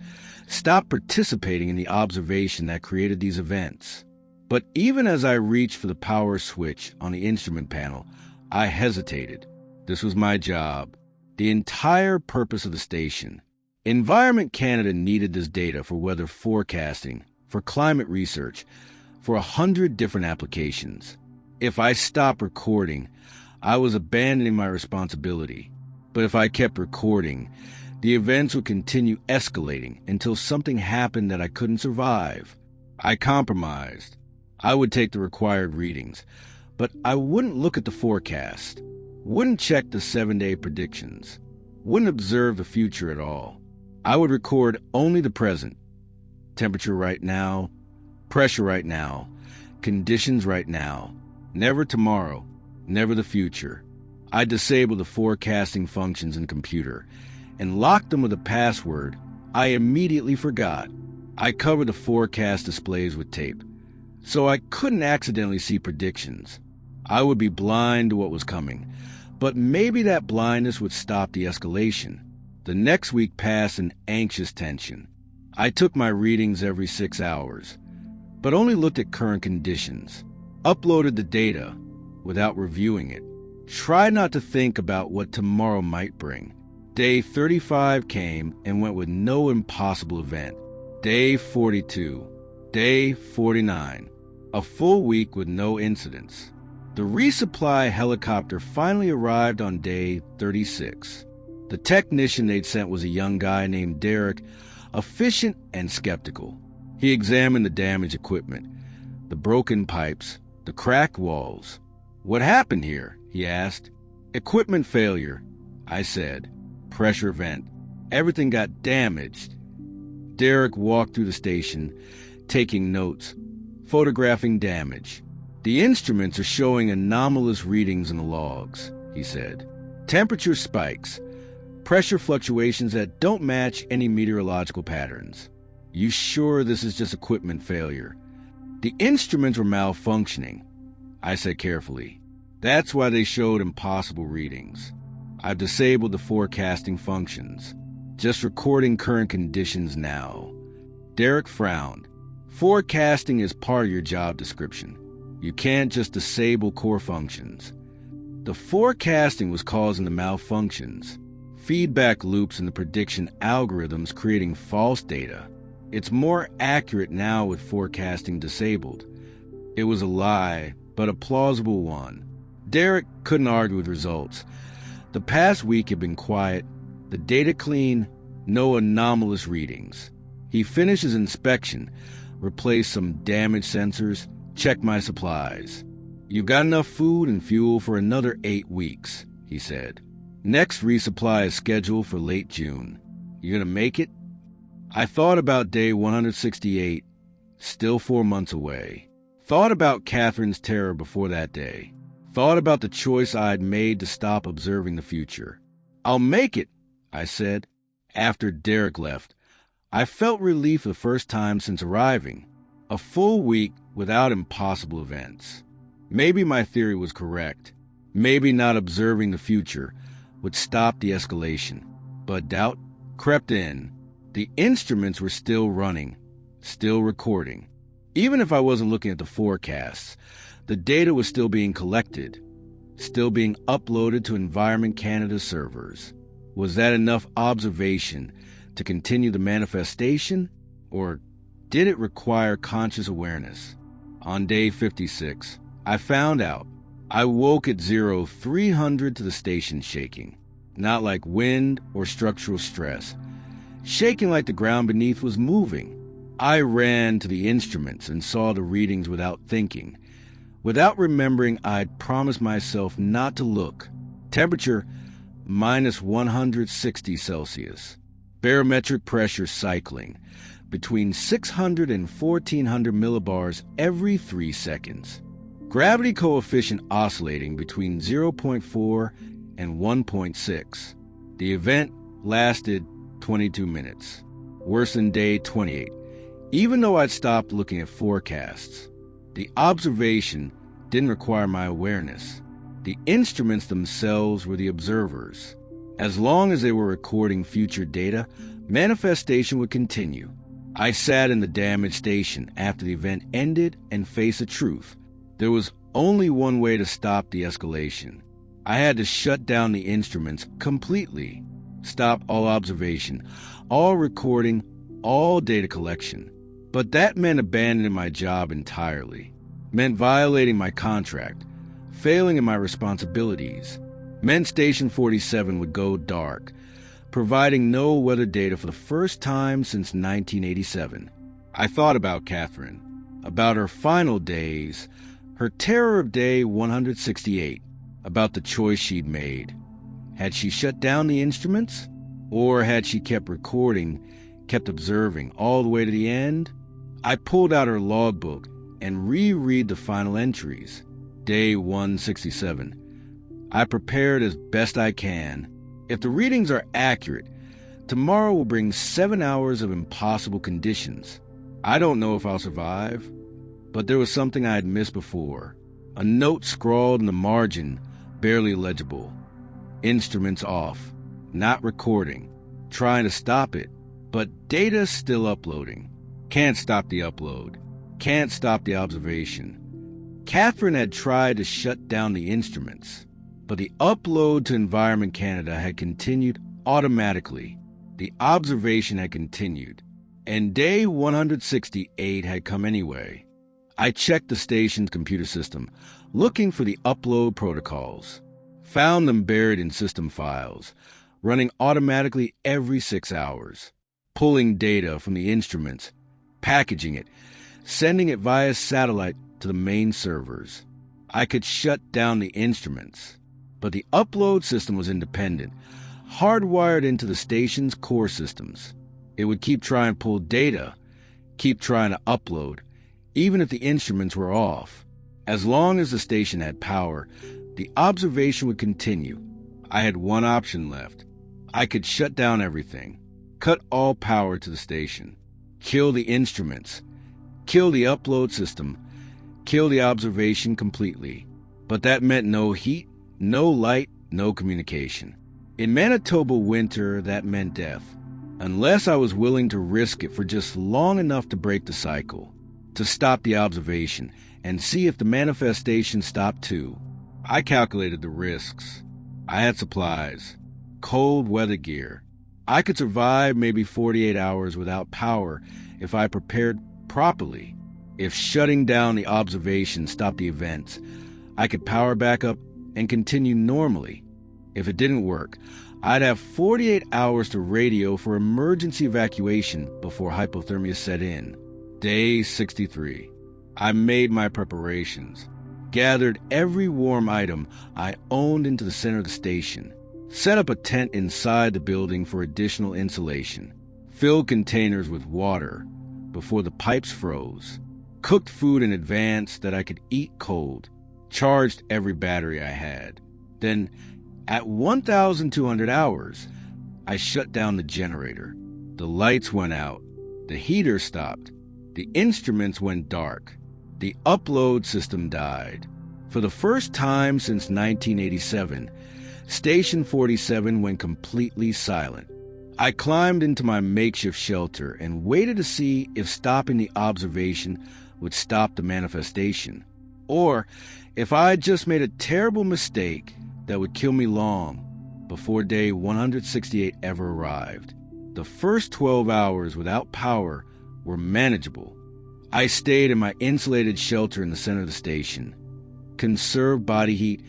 stop participating in the observation that created these events. But even as I reached for the power switch on the instrument panel, I hesitated. This was my job, the entire purpose of the station. Environment Canada needed this data for weather forecasting, for climate research, for 100 different applications. If I stopped recording, I was abandoning my responsibility. But if I kept recording, the events would continue escalating until something happened that I couldn't survive. I compromised. I would take the required readings, but I wouldn't look at the forecast, wouldn't check the 7-day predictions, wouldn't observe the future at all. I would record only the present. Temperature right now, pressure right now, conditions right now, never tomorrow, never the future. I disabled the forecasting functions in the computer and locked them with a password I immediately forgot. I covered the forecast displays with tape, so I couldn't accidentally see predictions. I would be blind to what was coming, but maybe that blindness would stop the escalation. The next week passed in anxious tension. I took my readings every 6 hours, but only looked at current conditions, uploaded the data without reviewing it, tried not to think about what tomorrow might bring. Day 35 came and went with no impossible event. Day 42, day 49, a full week with no incidents. The resupply helicopter finally arrived on day 36. The technician they'd sent was a young guy named Derek, efficient and skeptical. He examined the damaged equipment, the broken pipes, the cracked walls. "What happened here?" he asked. "Equipment failure," I said. "Pressure vent. Everything got damaged." Derek walked through the station, taking notes, photographing damage. "The instruments are showing anomalous readings in the logs," he said. "Temperature spikes, pressure fluctuations that don't match any meteorological patterns. You sure this is just equipment failure?" "The instruments were malfunctioning," I said carefully. "That's why they showed impossible readings. I've disabled the forecasting functions. Just recording current conditions now." Derek frowned. "Forecasting is part of your job description. You can't just disable core functions." The forecasting was causing the malfunctions. Feedback loops in the prediction algorithms creating false data. It's more accurate now with forecasting disabled. It was a lie, but a plausible one. Derek couldn't argue with results. The past week had been quiet, the data clean, no anomalous readings. He finished his inspection, replaced some damaged sensors, checked my supplies. "You've got enough food and fuel for another 8 weeks, he said. "Next resupply is scheduled for late June. You gonna make it?" I thought about day 168, still 4 months away. Thought about Catherine's terror before that day. Thought about the choice I'd made to stop observing the future. "I'll make it," I said. After Derek left, I felt relief the first time since arriving. A full week without impossible events. Maybe my theory was correct. Maybe not observing the future would stop the escalation. But doubt crept in. The instruments were still running, still recording. Even if I wasn't looking at the forecasts, the data was still being collected, still being uploaded to Environment Canada servers. Was that enough observation to continue the manifestation, or did it require conscious awareness? On day 56, I found out. I woke at 0300 to the station shaking, not like wind or structural stress, shaking like the ground beneath was moving. I ran to the instruments and saw the readings without thinking, without remembering I'd promised myself not to look. Temperature minus 160 Celsius. Barometric pressure cycling between 600 and 1400 millibars every 3 seconds. Gravity coefficient oscillating between 0.4 and 1.6. The event lasted 22 minutes. Worse than day 28. Even though I'd stopped looking at forecasts, the observation didn't require my awareness. The instruments themselves were the observers. As long as they were recording future data, manifestation would continue. I sat in the damaged station after the event ended and faced the truth. There was only one way to stop the escalation. I had to shut down the instruments completely, stop all observation, all recording, all data collection. But that meant abandoning my job entirely, meant violating my contract, failing in my responsibilities, meant Station 47 would go dark, providing no weather data for the first time since 1987. I thought about Catherine, about her final days, her terror of day 168, about the choice she'd made. Had she shut down the instruments? Or had she kept recording, kept observing all the way to the end? I pulled out her logbook and reread the final entries. Day 167. I prepared as best I can. If the readings are accurate, tomorrow will bring 7 hours of impossible conditions. I don't know if I'll survive, but there was something I had missed before. A note scrawled in the margin, barely legible. Instruments off, not recording, trying to stop it, but data still uploading. Can't stop the upload, can't stop the observation. Catherine had tried to shut down the instruments, but the upload to Environment Canada had continued automatically. The observation had continued, and day 168 had come anyway. I checked the station's computer system, looking for the upload protocols. Found them buried in system files, running automatically every 6 hours, pulling data from the instruments, packaging it, sending it via satellite to the main servers. I could shut down the instruments, but the upload system was independent, hardwired into the station's core systems. It would keep trying to pull data, keep trying to upload, even if the instruments were off. As long as the station had power, the observation would continue. I had one option left. I could shut down everything, cut all power to the station, kill the instruments, kill the upload system, kill the observation completely. But that meant no heat, no light, no communication. In Manitoba winter, that meant death, unless I was willing to risk it for just long enough to break the cycle, to stop the observation and see if the manifestation stopped too. I calculated the risks. I had supplies, cold weather gear. I could survive maybe 48 hours without power if I prepared properly. If shutting down the observation stopped the events, I could power back up and continue normally. If it didn't work, I'd have 48 hours to radio for emergency evacuation before hypothermia set in. Day 63. I made my preparations, gathered every warm item I owned into the center of the station, set up a tent inside the building for additional insulation, filled containers with water before the pipes froze, cooked food in advance that I could eat cold, charged every battery I had. Then, at 1,200 hours, I shut down the generator. The lights went out, the heater stopped, the instruments went dark, the upload system died. For the first time since 1987, Station 47 went completely silent. I climbed into my makeshift shelter and waited to see if stopping the observation would stop the manifestation, or if I had just made a terrible mistake that would kill me long before day 168 ever arrived. The first 12 hours without power were manageable. I stayed in my insulated shelter in the center of the station, conserved body heat,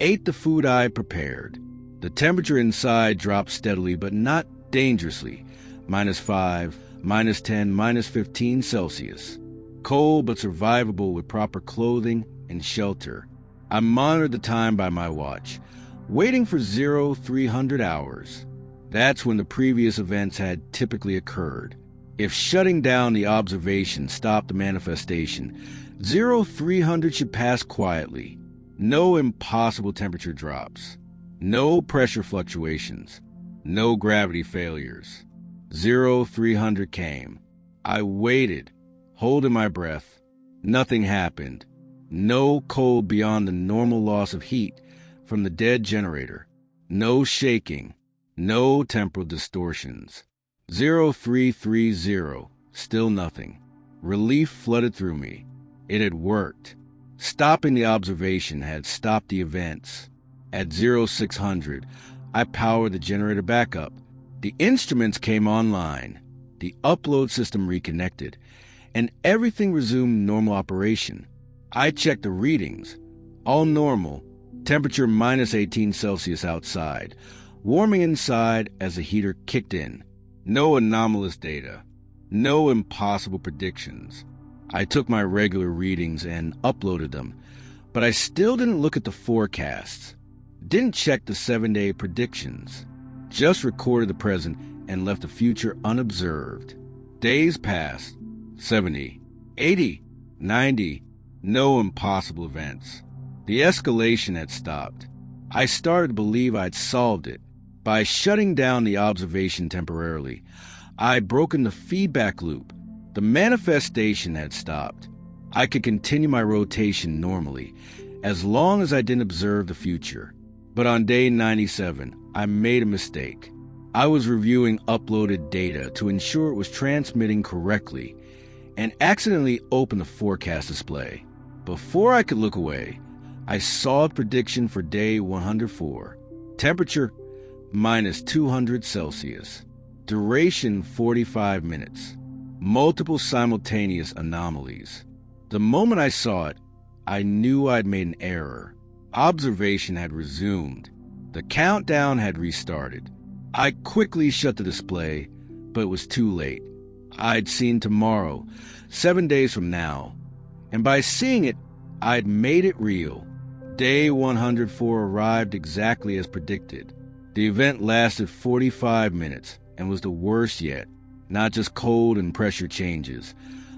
ate the food I prepared. The temperature inside dropped steadily, but not dangerously, -5, -10, -15 Celsius. Cold but survivable with proper clothing and shelter. I monitored the time by my watch, waiting for 0300 hours. That's when the previous events had typically occurred. If shutting down the observation stopped the manifestation, 0300 should pass quietly. No impossible temperature drops. No pressure fluctuations. No gravity failures. 0300 came. I waited, holding my breath. Nothing happened. No cold beyond the normal loss of heat, from the dead generator. No shaking, no temporal distortions. 0330, still nothing. Relief flooded through me. It had worked. Stopping the observation had stopped the events. At 0600, I powered the generator back up. The instruments came online. The upload system reconnected, and everything resumed normal operation. I checked the readings. All normal. Temperature minus 18 Celsius outside. Warming inside as the heater kicked in. No anomalous data. No impossible predictions. I took my regular readings and uploaded them, but I still didn't look at the forecasts. Didn't check the 7-day predictions. Just recorded the present and left the future unobserved. Days passed. 70, 80, 90. No impossible events. The escalation had stopped. I started to believe I'd solved it. By shutting down the observation temporarily, I'd broken the feedback loop. The manifestation had stopped. I could continue my rotation normally, as long as I didn't observe the future. But on day 97, I made a mistake. I was reviewing uploaded data to ensure it was transmitting correctly, and accidentally opened the forecast display. Before I could look away, I saw a prediction for day 104. Temperature minus 200 Celsius. Duration 45 minutes. Multiple simultaneous anomalies. The moment I saw it, I knew I'd made an error. Observation had resumed. The countdown had restarted. I quickly shut the display, but it was too late. I'd seen tomorrow, 7 days from now, and by seeing it, I'd made it real. Day 104 arrived exactly as predicted. The event lasted 45 minutes and was the worst yet. Not just cold and pressure changes,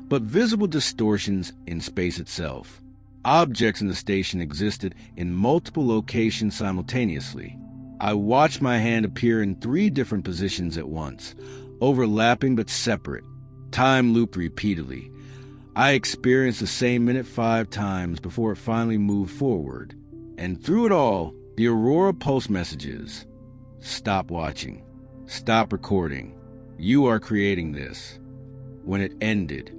but visible distortions in space itself. Objects in the station existed in multiple locations simultaneously. I watched my hand appear in 3 different positions at once, overlapping but separate. Time looped repeatedly. I experienced the same minute 5 times before it finally moved forward. And through it all, the Aurora Pulse messages. Stop watching. Stop recording. You are creating this. When it ended,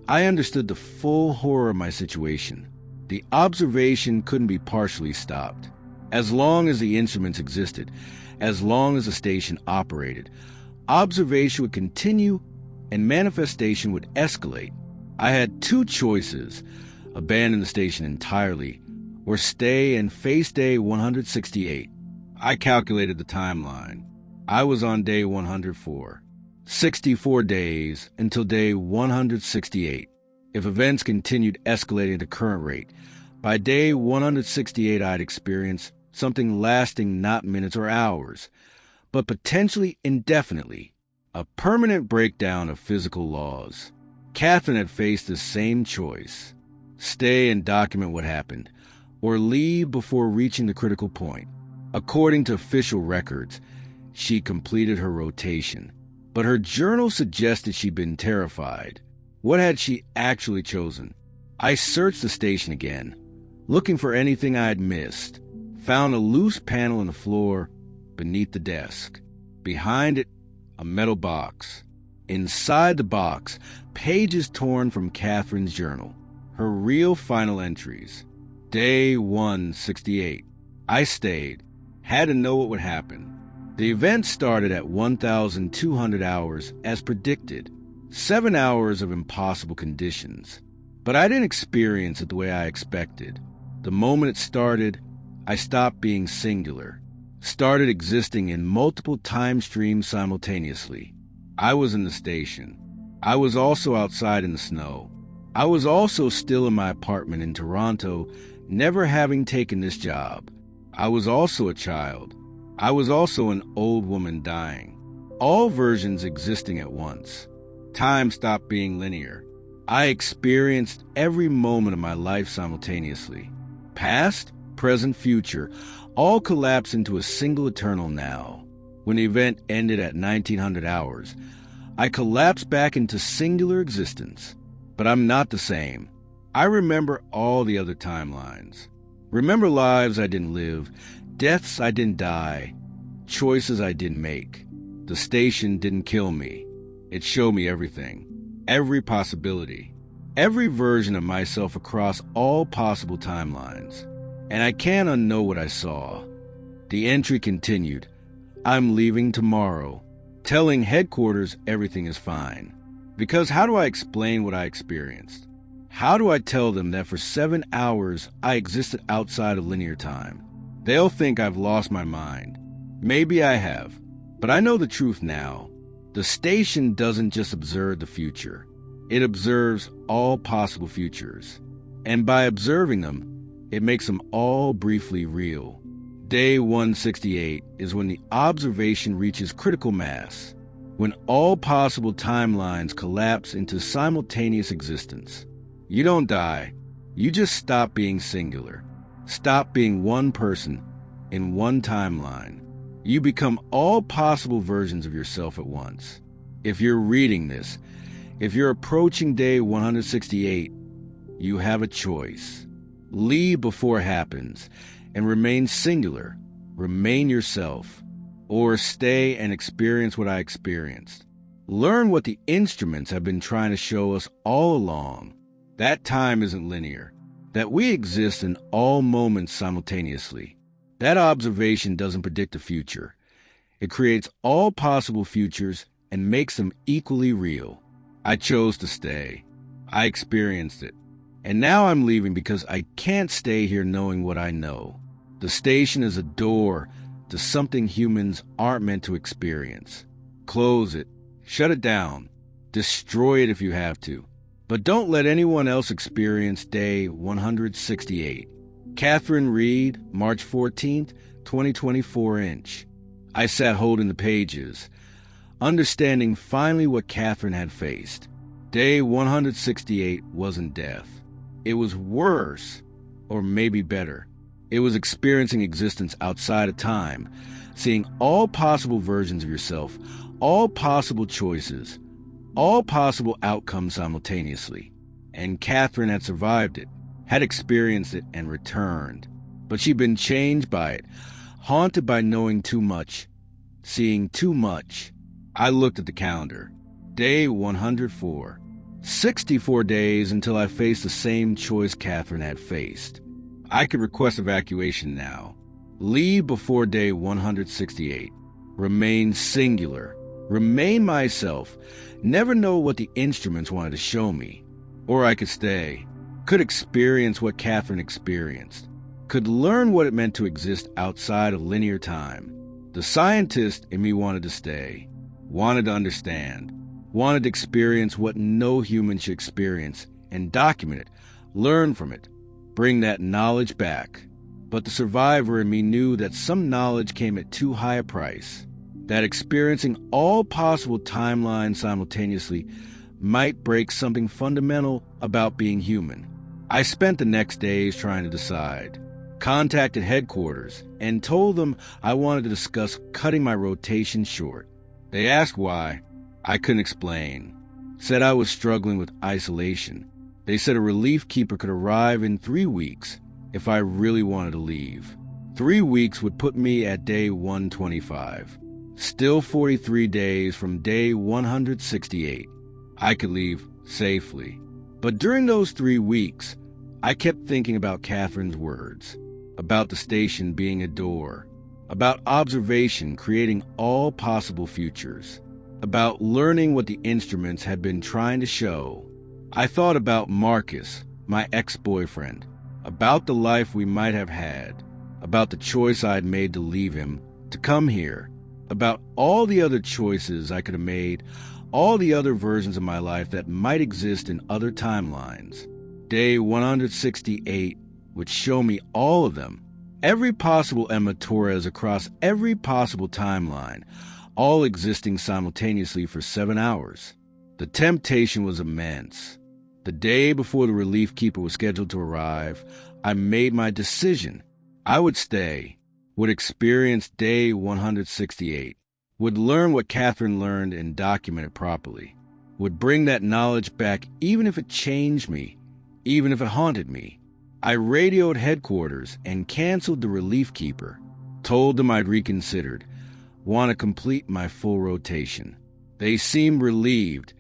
I understood the full horror of my situation. The observation couldn't be partially stopped. As long as the instruments existed, as long as the station operated, observation would continue and manifestation would escalate. I had 2 choices: abandon the station entirely or stay and face day 168. I calculated the timeline. I was on day 104. 64 days until day 168. If events continued escalating at the current rate, by day 168 I'd experience something lasting not minutes or hours, but potentially indefinitely, a permanent breakdown of physical laws. Catherine had faced the same choice: stay and document what happened, or leave before reaching the critical point. According to official records, she completed her rotation, but her journal suggested she'd been terrified. What had she actually chosen? I searched the station again, looking for anything I had missed. Found a loose panel on the floor beneath the desk. Behind it, a metal box. Inside the box, pages torn from Catherine's journal. Her real final entries. Day 168. I stayed. Had to know what would happen. The event started at 1,200 hours as predicted. 7 hours of impossible conditions. But I didn't experience it the way I expected. The moment it started, I stopped being singular. Started existing in multiple time streams simultaneously. I was in the station. I was also outside in the snow. I was also still in my apartment in Toronto, never having taken this job. I was also a child. I was also an old woman dying. All versions existing at once. Time stopped being linear. I experienced every moment of my life simultaneously. Past, present, future, all collapsed into a single eternal now. When the event ended at 1900 hours, I collapsed back into singular existence. But I'm not the same. I remember all the other timelines. Remember lives I didn't live, deaths I didn't die, choices I didn't make. The station didn't kill me. It showed me everything, every possibility, every version of myself across all possible timelines. And I can't unknow what I saw. The entry continued. I'm leaving tomorrow, telling headquarters everything is fine. Because how do I explain what I experienced? How do I tell them that for 7 hours I existed outside of linear time? They'll think I've lost my mind. Maybe I have, but I know the truth now. The station doesn't just observe the future. It observes all possible futures. And by observing them, it makes them all briefly real. Day 168 is when the observation reaches critical mass, when all possible timelines collapse into simultaneous existence. You don't die. You just stop being singular. Stop being one person in one timeline. You become all possible versions of yourself at once. If you're reading this, if you're approaching day 168, you have a choice. Leave before it happens and remain singular. Remain yourself. Or stay and experience what I experienced. Learn what the instruments have been trying to show us all along. That time isn't linear. That we exist in all moments simultaneously. That observation doesn't predict the future. It creates all possible futures and makes them equally real. I chose to stay. I experienced it. And now I'm leaving because I can't stay here knowing what I know. The station is a door to something humans aren't meant to experience. Close it. Shut it down. Destroy it if you have to. But don't let anyone else experience day 168. Catherine Reed, March 14th, 2024 inch. I sat holding the pages, understanding finally what Catherine had faced. Day 168 wasn't death. It was worse, or maybe better. It was experiencing existence outside of time, seeing all possible versions of yourself, all possible choices, all possible outcomes simultaneously. And Catherine had survived it, had experienced it and returned. But she'd been changed by it, haunted by knowing too much, seeing too much. I looked at the calendar. Day 104. 64 days until I faced the same choice Catherine had faced. I could request evacuation now. Leave before day 168. Remain singular. Remain myself. Never know what the instruments wanted to show me. Or I could stay. Could experience what Catherine experienced. Could learn what it meant to exist outside of linear time. The scientist in me wanted to stay. Wanted to understand. Wanted to experience what no human should experience and document it. Learn from it. Bring that knowledge back. But the survivor in me knew that some knowledge came at too high a price, that experiencing all possible timelines simultaneously might break something fundamental about being human. I spent the next days trying to decide, contacted headquarters, and told them I wanted to discuss cutting my rotation short. They asked why. I couldn't explain. Said I was struggling with isolation. They said a relief keeper could arrive in 3 weeks if I really wanted to leave. 3 weeks would put me at day 125. Still 43 days from day 168. I could leave safely. But during those 3 weeks, I kept thinking about Catherine's words, about the station being a door, about observation creating all possible futures, about learning what the instruments had been trying to show. I thought about Marcus, my ex-boyfriend, about the life we might have had, about the choice I'd made to leave him, to come here, about all the other choices I could have made, all the other versions of my life that might exist in other timelines. Day 168 would show me all of them, every possible Emma Torres across every possible timeline, all existing simultaneously for 7 hours. The temptation was immense. The day before the relief keeper was scheduled to arrive, I made my decision. I would stay, would experience day 168, would learn what Catherine learned and document it properly, would bring that knowledge back even if it changed me, even if it haunted me. I radioed headquarters and canceled the relief keeper, told them I'd reconsidered, want to complete my full rotation. They seemed relieved.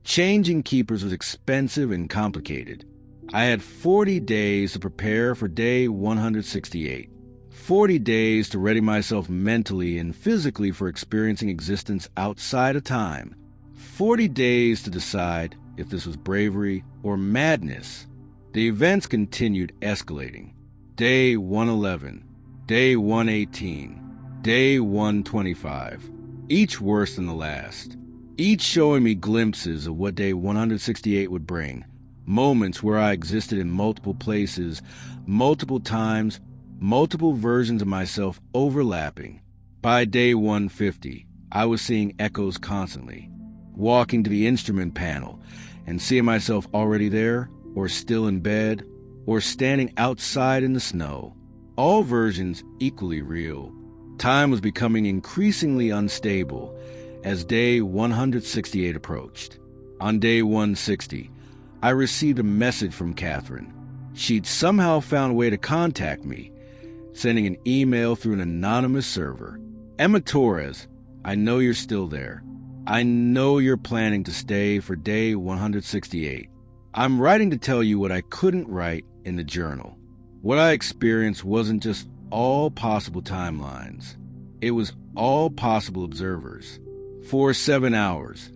Changing keepers was expensive and complicated. I had 40 days to prepare for day 168. 40 days to ready myself mentally and physically for experiencing existence outside of time. 40 days to decide if this was bravery or madness. The events continued escalating. Day 111, day 118, day 125, each worse than the last. Each showing me glimpses of what day 168 would bring. Moments where I existed in multiple places, multiple times, multiple versions of myself overlapping. By day 150, I was seeing echoes constantly, walking to the instrument panel and seeing myself already there, or still in bed, or standing outside in the snow. All versions equally real. Time was becoming increasingly unstable as day 168 approached. On day 160, I received a message from Catherine. She'd somehow found a way to contact me, sending an email through an anonymous server. Emma Torres, I know you're still there. I know you're planning to stay for day 168. I'm writing to tell you what I couldn't write in the journal. What I experienced wasn't just all possible timelines. It was all possible observers. For 7 hours,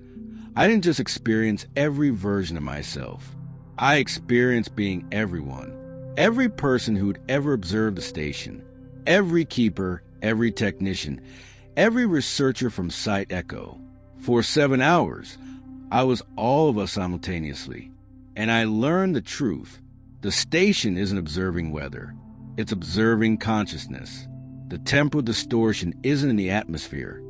I didn't just experience every version of myself. I experienced being everyone. Every person who'd ever observed the station. Every keeper, every technician, every researcher from Site Echo. For 7 hours, I was all of us simultaneously. And I learned the truth. The station isn't observing weather. It's observing consciousness. The temporal distortion isn't in the atmosphere.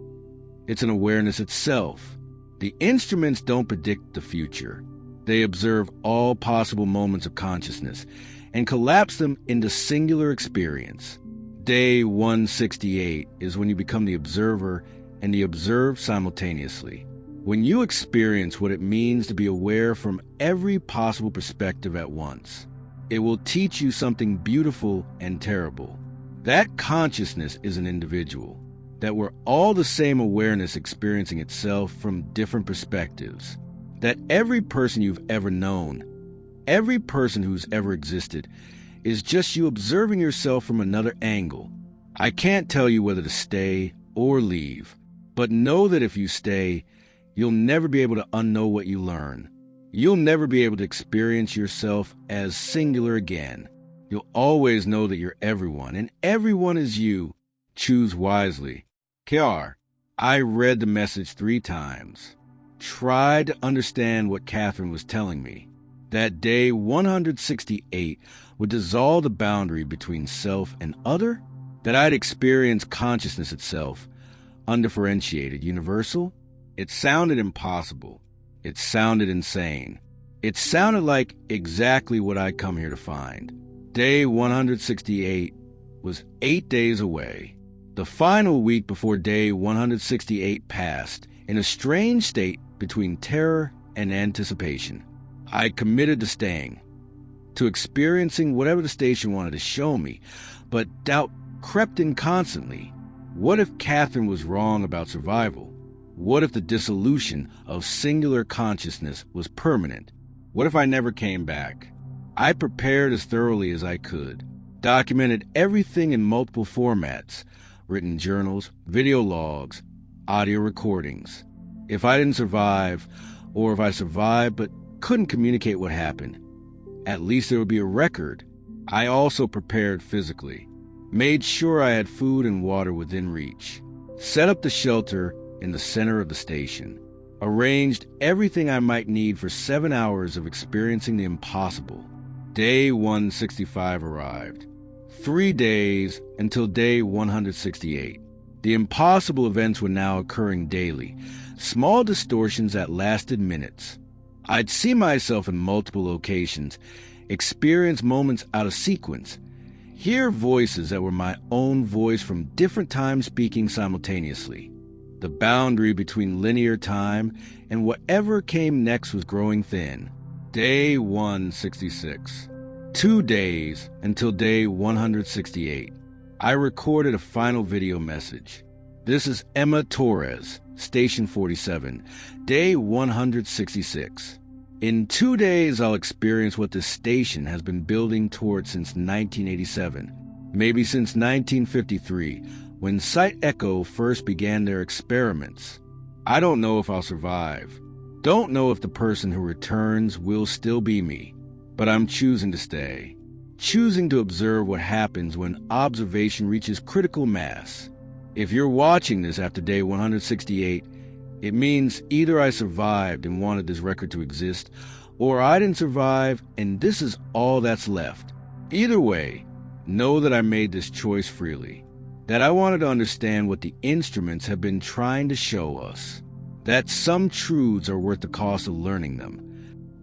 It's an awareness itself. The instruments don't predict the future. They observe all possible moments of consciousness and collapse them into singular experience. Day 168 is when you become the observer and the observed simultaneously. When you experience what it means to be aware from every possible perspective at once, it will teach you something beautiful and terrible. That consciousness is an individual, that we're all the same awareness experiencing itself from different perspectives, that every person you've ever known, every person who's ever existed, is just you observing yourself from another angle. I can't tell you whether to stay or leave, but know that if you stay, you'll never be able to unknow what you learn. You'll never be able to experience yourself as singular again. You'll always know that you're everyone, and everyone is you. Choose wisely. Kiar, I read the message 3 times. Tried to understand what Catherine was telling me. That day 168 would dissolve the boundary between self and other? That I'd experience consciousness itself, undifferentiated, universal? It sounded impossible. It sounded insane. It sounded like exactly what I'd come here to find. Day 168 was 8 days away. The final week before day 168 passed in a strange state between terror and anticipation. I committed to staying, to experiencing whatever the station wanted to show me, but doubt crept in constantly. What if Catherine was wrong about survival? What if the dissolution of singular consciousness was permanent? What if I never came back? I prepared as thoroughly as I could, documented everything in multiple formats, written journals, video logs, audio recordings. If I didn't survive, or if I survived but couldn't communicate what happened, at least there would be a record. I also prepared physically, made sure I had food and water within reach, set up the shelter in the center of the station, arranged everything I might need for 7 hours of experiencing the impossible. Day 165 arrived. 3 days until day 168. The impossible events were now occurring daily, small distortions that lasted minutes. I'd see myself in multiple locations, experience moments out of sequence, hear voices that were my own voice from different times speaking simultaneously. The boundary between linear time and whatever came next was growing thin. Day 166. 2 days until day 168. I recorded a final video message. This is Emma Torres, Station 47, day 166. In 2 days, I'll experience what this station has been building towards since 1987, maybe since 1953, when Site Echo first began their experiments. I don't know if I'll survive. Don't know if the person who returns will still be me, but I'm choosing to stay. Choosing to observe what happens when observation reaches critical mass. If you're watching this after day 168, it means either I survived and wanted this record to exist, or I didn't survive and this is all that's left. Either way, know that I made this choice freely. That I wanted to understand what the instruments have been trying to show us. That some truths are worth the cost of learning them.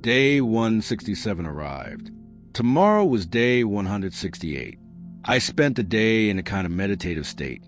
Day 167 arrived. Tomorrow was day 168. I spent the day in a kind of meditative state.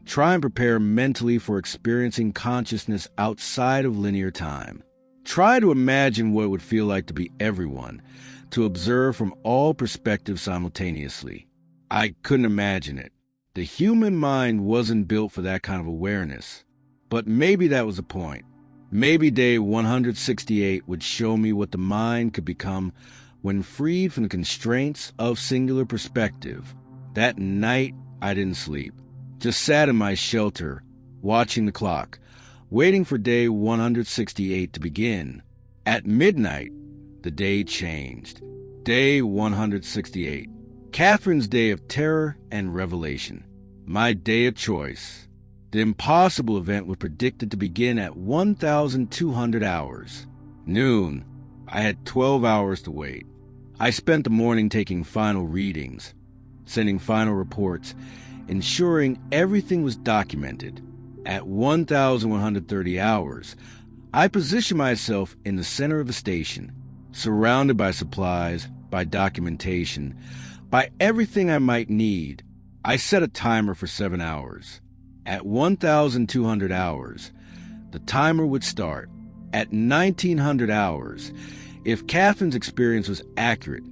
Try and prepare mentally for experiencing consciousness outside of linear time. Try to imagine what it would feel like to be everyone, to observe from all perspectives simultaneously. I couldn't imagine it. The human mind wasn't built for that kind of awareness. But maybe that was the point. Maybe day 168 would show me what the mind could become when freed from the constraints of singular perspective. That night, I didn't sleep. Just sat in my shelter, watching the clock, waiting for day 168 to begin. At midnight, the day changed. Day 168. Catherine's day of terror and revelation. My day of choice. The impossible event was predicted to begin at 1,200 hours. Noon. I had 12 hours to wait. I spent the morning taking final readings, sending final reports, ensuring everything was documented. At 1,130 hours, I positioned myself in the center of the station, surrounded by supplies, by documentation, by everything I might need. I set a timer for 7 hours. At 1,200 hours, the timer would start. At 1,900 hours, if Catherine's experience was accurate,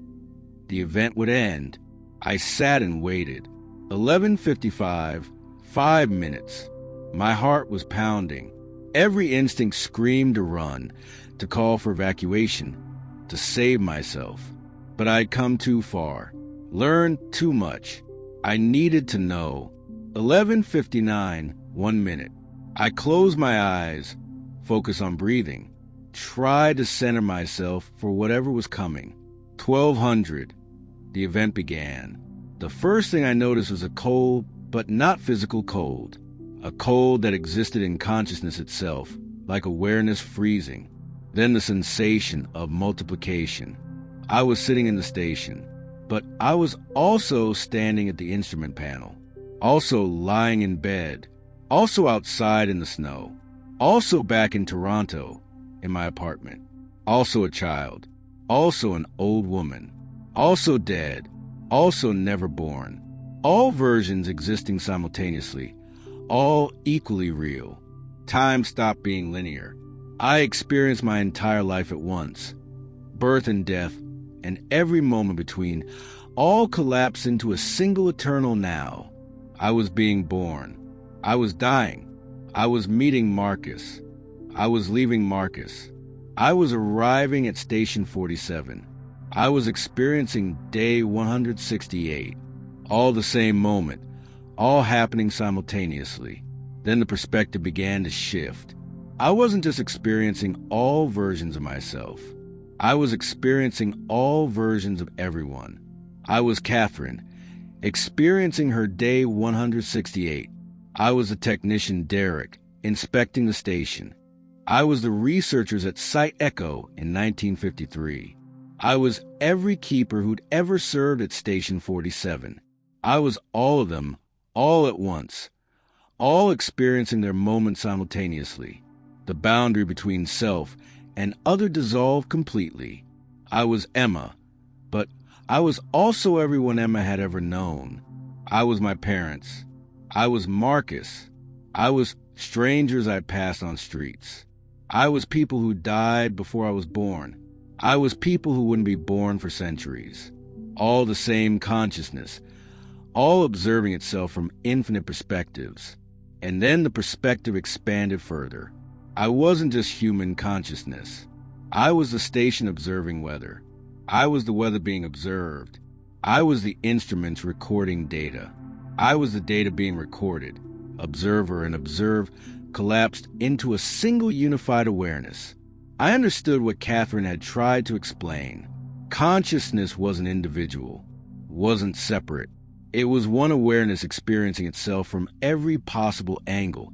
the event would end. I sat and waited. 11:55, 5 minutes. My heart was pounding. Every instinct screamed to run, to call for evacuation, to save myself. But I'd come too far, learned too much. I needed to know. 11:59, 1 minute. I closed my eyes, focused on breathing, tried to center myself for whatever was coming. 1200, the event began. The first thing I noticed was a cold, but not physical cold. A cold that existed in consciousness itself, like awareness freezing. Then the sensation of multiplication. I was sitting in the station, but I was also standing at the instrument panel. Also lying in bed, also outside in the snow, also back in Toronto, in my apartment, also a child, also an old woman, also dead, also never born, all versions existing simultaneously, all equally real. Time stopped being linear. I experienced my entire life at once, birth and death, and every moment between, all collapsed into a single eternal now. I was being born. I was dying. I was meeting Marcus. I was leaving Marcus. I was arriving at Station 47. I was experiencing day 168. All the same moment, all happening simultaneously. Then the perspective began to shift. I wasn't just experiencing all versions of myself. I was experiencing all versions of everyone. I was Catherine, experiencing her day 168. I was the technician Derek, inspecting the station. I was the researchers at Site Echo in 1953. I was every keeper who'd ever served at Station 47. I was all of them, all at once, all experiencing their moment simultaneously. The boundary between self and other dissolved completely. I was Emma, but I was also everyone Emma had ever known. I was my parents. I was Marcus. I was strangers I passed on streets. I was people who died before I was born. I was people who wouldn't be born for centuries. all the same consciousness, all observing itself from infinite perspectives. And then the perspective expanded further. I wasn't just human consciousness. I was the station observing weather. I was the weather being observed. I was the instruments recording data. I was the data being recorded. Observer and observed collapsed into a single unified awareness. I understood what Catherine had tried to explain. Consciousness wasn't individual, wasn't separate. It was one awareness experiencing itself from every possible angle,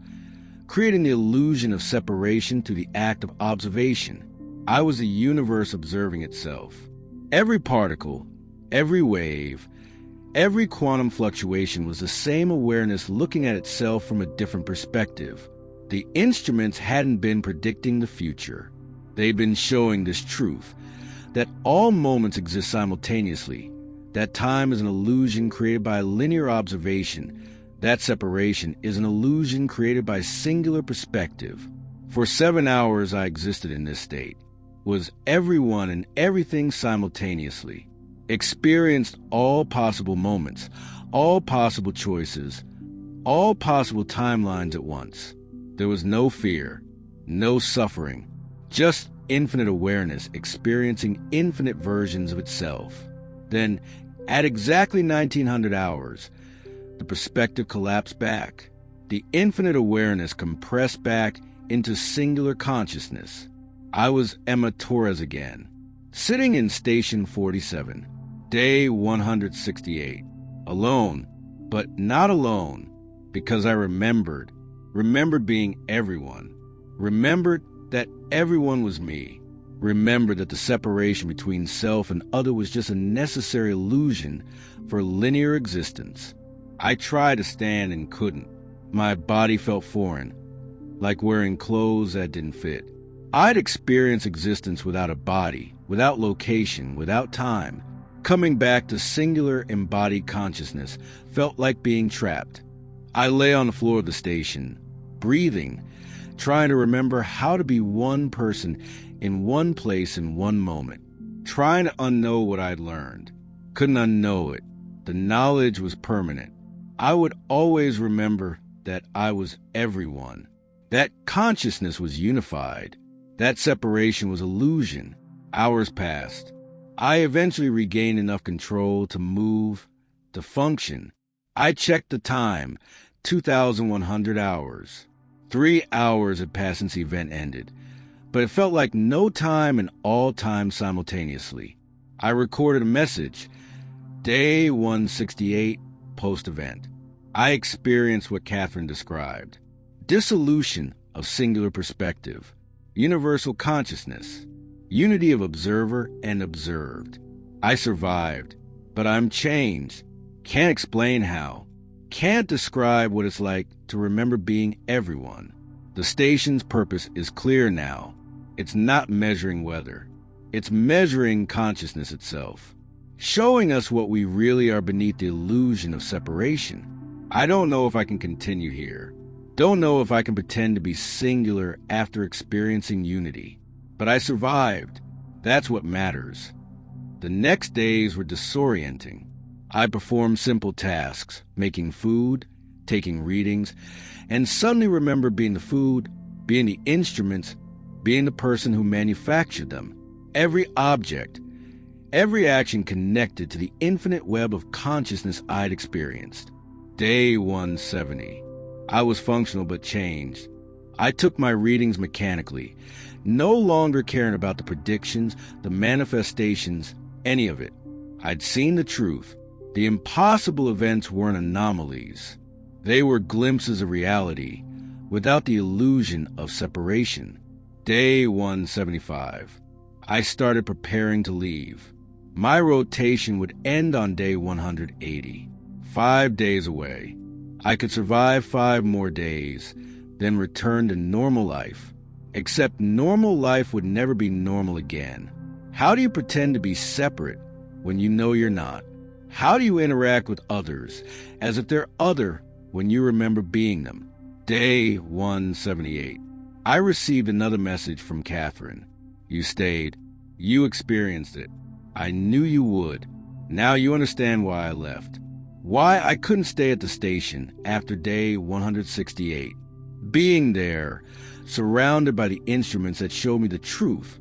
creating the illusion of separation through the act of observation. I was a universe observing itself. Every particle, every wave, every quantum fluctuation was the same awareness looking at itself from a different perspective. The instruments hadn't been predicting the future. They'd been showing this truth, that all moments exist simultaneously, that time is an illusion created by linear observation, that separation is an illusion created by singular perspective. For 7 hours I existed in this state, was everyone and everything simultaneously, experienced all possible moments, all possible choices, all possible timelines at once. There was no fear, no suffering, just infinite awareness experiencing infinite versions of itself. Then, at exactly 1900 hours, the perspective collapsed back. The infinite awareness compressed back into singular consciousness. I was Emma Torres again, sitting in Station 47, day 168, alone, but not alone, because I remembered being everyone, remembered that everyone was me, remembered that the separation between self and other was just a necessary illusion for linear existence. I tried to stand and couldn't. My body felt foreign, like wearing clothes that didn't fit. I'd experienced existence without a body, without location, without time. Coming back to singular embodied consciousness felt like being trapped. I lay on the floor of the station, breathing, trying to remember how to be one person in one place in one moment, trying to unknow what I'd learned. Couldn't unknow it. The knowledge was permanent. I would always remember that I was everyone. That consciousness was unified. That separation was illusion. Hours passed. I eventually regained enough control to move, to function. I checked the time, 2,100 hours. 3 hours had passed since the event ended, but it felt like no time and all time simultaneously. I recorded a message, day 168, post-event. I experienced what Catherine described. Dissolution of singular perspective, universal consciousness, unity of observer and observed. I survived, but I'm changed. Can't explain how. Can't describe what it's like to remember being everyone. The station's purpose is clear now. It's not measuring weather. It's measuring consciousness itself, showing us what we really are beneath the illusion of separation. I don't know if I can continue here. Don't know if I can pretend to be singular after experiencing unity. But I survived. That's what matters. The next days were disorienting. I performed simple tasks, making food, taking readings, and suddenly remembered being the food, being the instruments, being the person who manufactured them. Every object, every action connected to the infinite web of consciousness I'd experienced. Day 170. I was functional but changed. I took my readings mechanically, no longer caring about the predictions, the manifestations, any of it. I'd seen the truth. The impossible events weren't anomalies. They were glimpses of reality, without the illusion of separation. Day 175. I started preparing to leave. My rotation would end on day 180. 5 days away. I could survive 5 more days, then return to normal life. Except normal life would never be normal again. How do you pretend to be separate when you know you're not? How do you interact with others as if they're other when you remember being them? Day 178. I received another message from Catherine. You stayed. You experienced it. I knew you would. Now you understand why I left. Why I couldn't stay at the station after day 168. Being there, surrounded by the instruments that showed me the truth,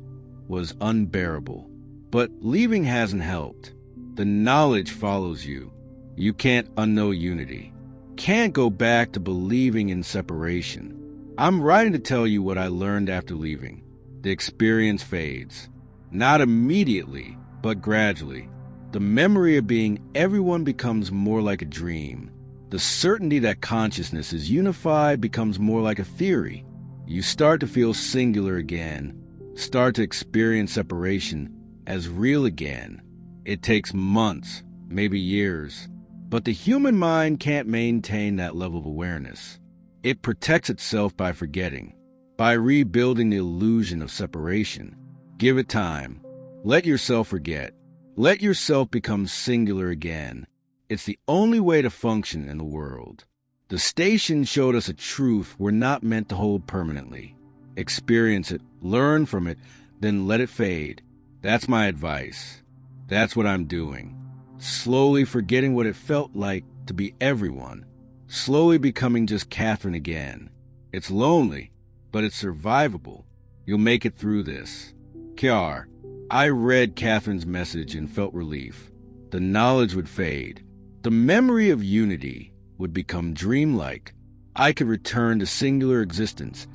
was unbearable. But leaving hasn't helped. The knowledge follows you. You can't unknow unity. Can't go back to believing in separation. I'm writing to tell you what I learned after leaving. The experience fades. Not immediately, but gradually. The memory of being everyone becomes more like a dream. The certainty that consciousness is unified becomes more like a theory. You start to feel singular again. Start to experience separation as real again. It takes months, maybe years. But the human mind can't maintain that level of awareness. It protects itself by forgetting, by rebuilding the illusion of separation. Give it time. Let yourself forget. Let yourself become singular again. It's the only way to function in the world. The station showed us a truth we're not meant to hold permanently. Experience it, learn from it, then let it fade. That's my advice. That's what I'm doing. Slowly forgetting what it felt like to be everyone. Slowly becoming just Catherine again. It's lonely, but it's survivable. You'll make it through this. Kiar, I read Catherine's message and felt relief. The knowledge would fade. The memory of unity would become dreamlike. I could return to singular existence,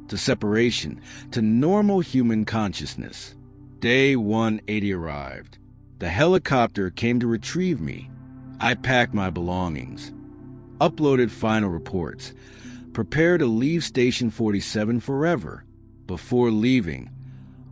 to separation, to normal human consciousness. Day 180 arrived. The helicopter came to retrieve me. I packed my belongings, uploaded final reports, prepared to leave Station 47 forever. Before leaving,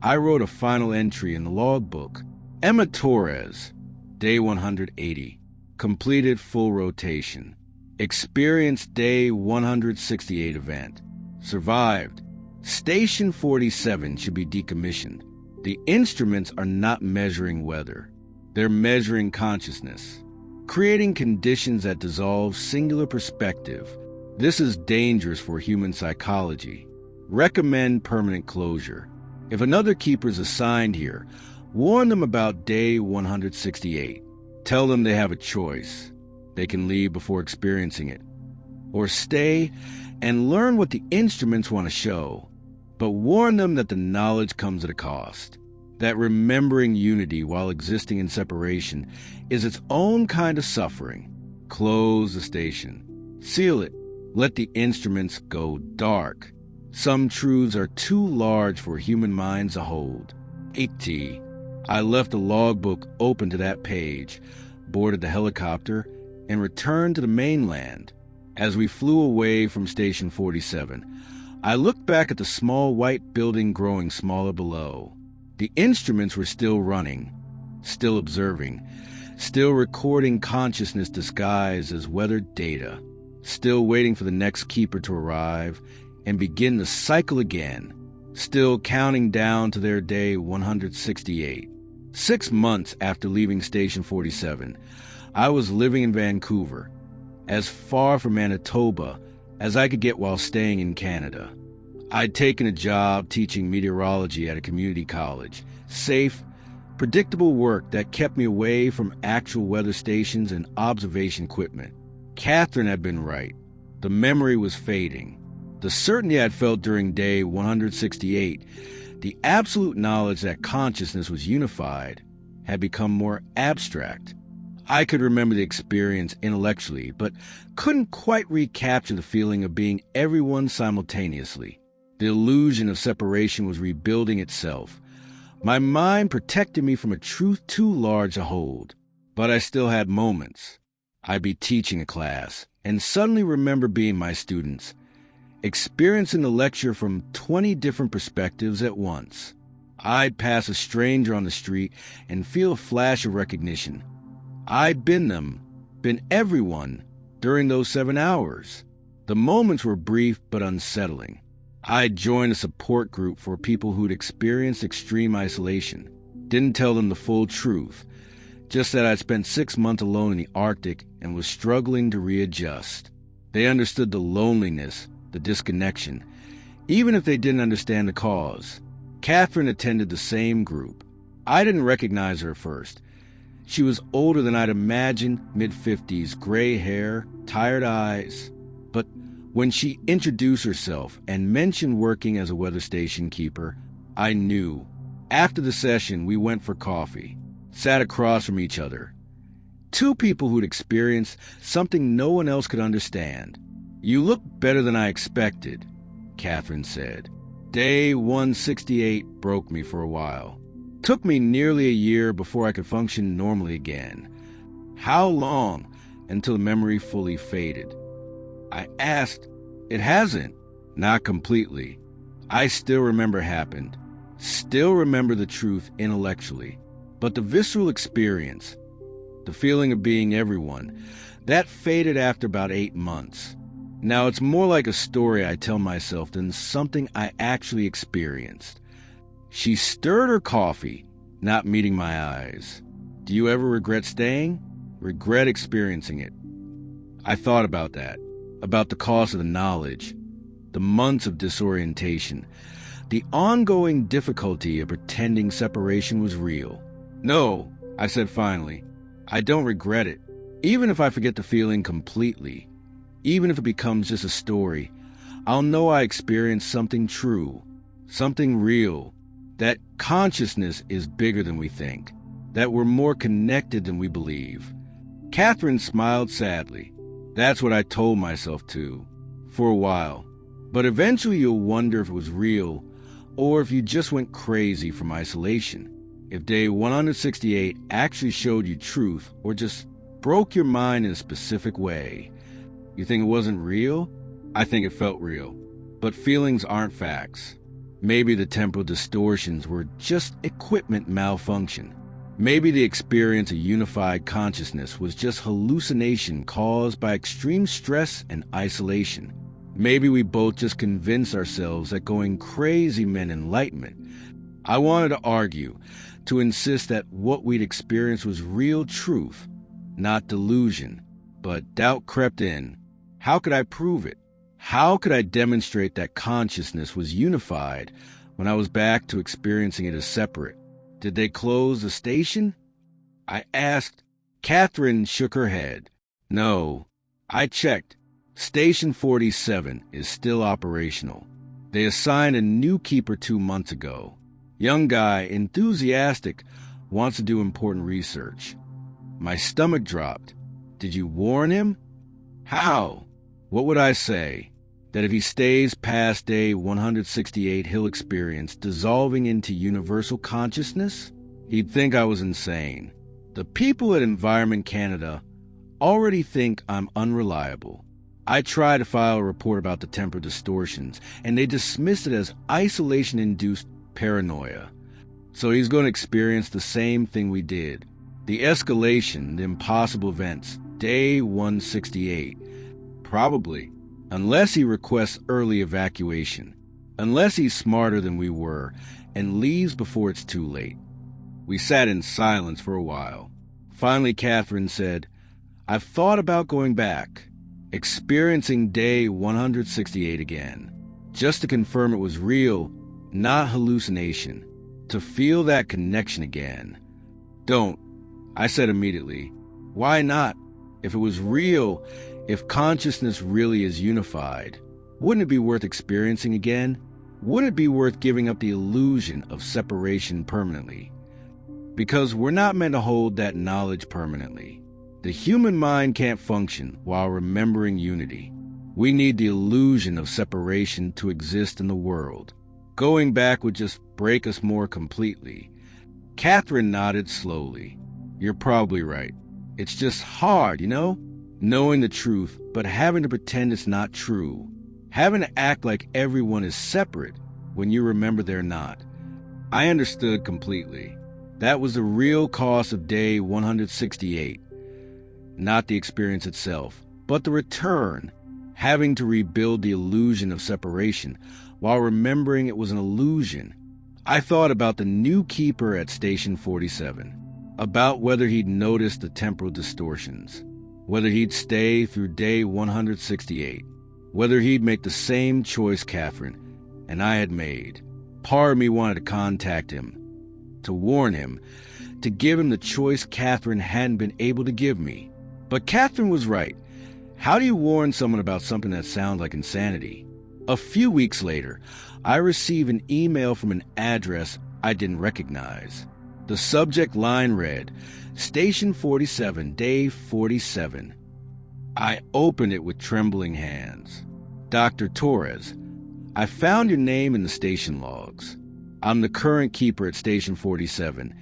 I wrote a final entry in the logbook. Emma Torres, day 180, completed full rotation. Experienced day 168 event. Survived. Station 47 should be decommissioned. The instruments are not measuring weather. They're measuring consciousness, creating conditions that dissolve singular perspective. This is dangerous for human psychology. Recommend permanent closure. If another keeper is assigned here, warn them about day 168. Tell them they have a choice. They can leave before experiencing it, or stay and learn what the instruments want to show. But warn them that the knowledge comes at a cost. That remembering unity while existing in separation is its own kind of suffering. Close the station. Seal it. Let the instruments go dark. Some truths are too large for human minds to hold. 8T. I left the logbook open to that page, boarded the helicopter, and returned to the mainland. As we flew away from Station 47, I looked back at the small white building growing smaller below. The instruments were still running, still observing, still recording consciousness disguised as weathered data, still waiting for the next keeper to arrive and begin the cycle again, still counting down to their day 168. 6 months after leaving Station 47, I was living in Vancouver, as far from Manitoba as I could get while staying in Canada. I'd taken a job teaching meteorology at a community college. Safe, predictable work that kept me away from actual weather stations and observation equipment. Catherine had been right. The memory was fading. The certainty I'd felt during day 168, the absolute knowledge that consciousness was unified, had become more abstract. I could remember the experience intellectually, but couldn't quite recapture the feeling of being everyone simultaneously. The illusion of separation was rebuilding itself. My mind protected me from a truth too large to hold, but I still had moments. I'd be teaching a class and suddenly remember being my students, experiencing the lecture from 20 different perspectives at once. I'd pass a stranger on the street and feel a flash of recognition. I'd been them, been everyone, during those 7 hours. The moments were brief but unsettling. I'd joined a support group for people who'd experienced extreme isolation. Didn't tell them the full truth, just that I'd spent 6 months alone in the Arctic and was struggling to readjust. They understood the loneliness, the disconnection, even if they didn't understand the cause. Catherine attended the same group. I didn't recognize her at first. She was older than I'd imagined, mid-50s, gray hair, tired eyes. But when she introduced herself and mentioned working as a weather station keeper, I knew. After the session, we went for coffee, sat across from each other. Two people who'd experienced something no one else could understand. "You look better than I expected," Catherine said. Day 168 broke me for a while. Took me nearly a year before I could function normally again. How long until the memory fully faded? I asked. It hasn't. Not completely. I still remember happened. Still remember the truth intellectually. But the visceral experience, the feeling of being everyone, that faded after about 8 months. Now it's more like a story I tell myself than something I actually experienced. She stirred her coffee, not meeting my eyes. Do you ever regret staying? Regret experiencing it? I thought about that, about the cost of the knowledge, the months of disorientation, the ongoing difficulty of pretending separation was real. No, I said finally, I don't regret it. Even if I forget the feeling completely, even if it becomes just a story, I'll know I experienced something true, something real, that consciousness is bigger than we think, that we're more connected than we believe. Catherine smiled sadly. That's what I told myself too, for a while. But eventually you'll wonder if it was real, or if you just went crazy from isolation. If day 168 actually showed you truth, or just broke your mind in a specific way. You think it wasn't real? I think it felt real. But feelings aren't facts. Maybe the temporal distortions were just equipment malfunction. Maybe the experience of unified consciousness was just hallucination caused by extreme stress and isolation. Maybe we both just convinced ourselves that going crazy meant enlightenment. I wanted to argue, to insist that what we'd experienced was real truth, not delusion. But doubt crept in. How could I prove it? How could I demonstrate that consciousness was unified when I was back to experiencing it as separate? Did they close the station? I asked. Catherine shook her head. No. I checked. Station 47 is still operational. They assigned a new keeper 2 months ago. Young guy, enthusiastic, wants to do important research. My stomach dropped. Did you warn him? How? What would I say? That if he stays past day 168, he'll experience dissolving into universal consciousness? He'd think I was insane. The people at Environment Canada already think I'm unreliable. I tried to file a report about the temporal distortions, and they dismissed it as isolation-induced paranoia. So he's going to experience the same thing we did. The escalation, the impossible events, day 168. Probably. Unless he requests early evacuation. Unless he's smarter than we were and leaves before it's too late. We sat in silence for a while. Finally, Catherine said, I've thought about going back, experiencing day 168 again, just to confirm it was real, not hallucination, to feel that connection again. Don't, I said immediately. Why not? If it was real, if consciousness really is unified, wouldn't it be worth experiencing again? Wouldn't it be worth giving up the illusion of separation permanently? Because we're not meant to hold that knowledge permanently. The human mind can't function while remembering unity. We need the illusion of separation to exist in the world. Going back would just break us more completely. Catherine nodded slowly. You're probably right. It's just hard, knowing the truth, but having to pretend it's not true. Having to act like everyone is separate when you remember they're not. I understood completely. That was the real cost of day 168. Not the experience itself, but the return. Having to rebuild the illusion of separation while remembering it was an illusion. I thought about the new keeper at Station 47, about whether he'd noticed the temporal distortions, whether he'd stay through day 168, whether he'd make the same choice Catherine and I had made. Part of me wanted to contact him, to warn him, to give him the choice Catherine hadn't been able to give me. But Catherine was right. How do you warn someone about something that sounds like insanity? A few weeks later, I received an email from an address I didn't recognize. The subject line read, Station 47, Day 47. I opened it with trembling hands. Dr. Torres, I found your name in the station logs. I'm the current keeper at Station 47,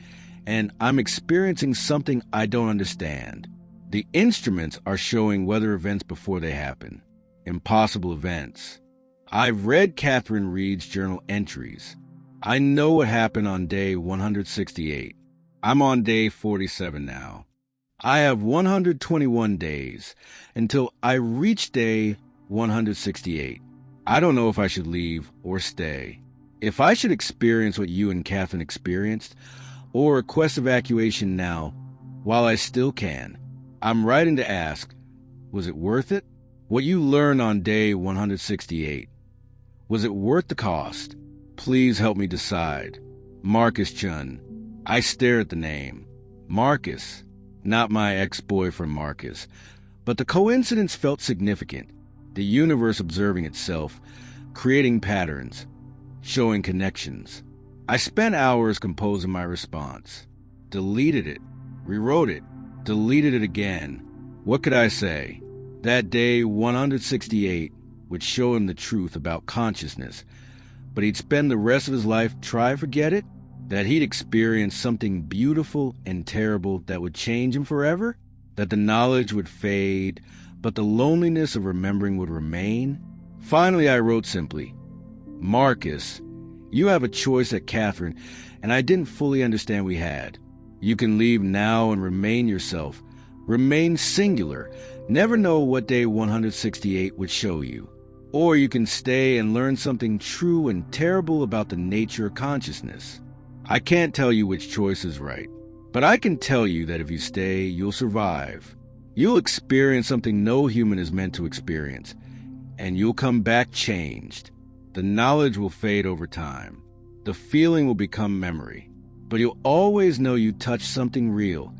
and I'm experiencing something I don't understand. The instruments are showing weather events before they happen. Impossible events. I've read Catherine Reed's journal entries. I know what happened on day 168. I'm on day 47 now. I have 121 days until I reach day 168. I don't know if I should leave or stay. If I should experience what you and Catherine experienced, or request evacuation now, while I still can, I'm writing to ask, was it worth it? What you learned on day 168, was it worth the cost? Please help me decide. Marcus Chun. I stare at the name. Marcus. Not my ex-boyfriend Marcus. But the coincidence felt significant. The universe observing itself, creating patterns, showing connections. I spent hours composing my response. Deleted it. Rewrote it. Deleted it again. What could I say? That day 168 would show him the truth about consciousness, but he'd spend the rest of his life trying to forget it? That he'd experience something beautiful and terrible that would change him forever? That the knowledge would fade, but the loneliness of remembering would remain? Finally, I wrote simply, Marcus, you have a choice at Catherine, and I didn't fully understand we had. You can leave now and remain yourself. Remain singular. Never know what day 168 would show you. Or you can stay and learn something true and terrible about the nature of consciousness. I can't tell you which choice is right, but I can tell you that if you stay, you'll survive. You'll experience something no human is meant to experience, and you'll come back changed. The knowledge will fade over time. The feeling will become memory, but you'll always know you touched something real,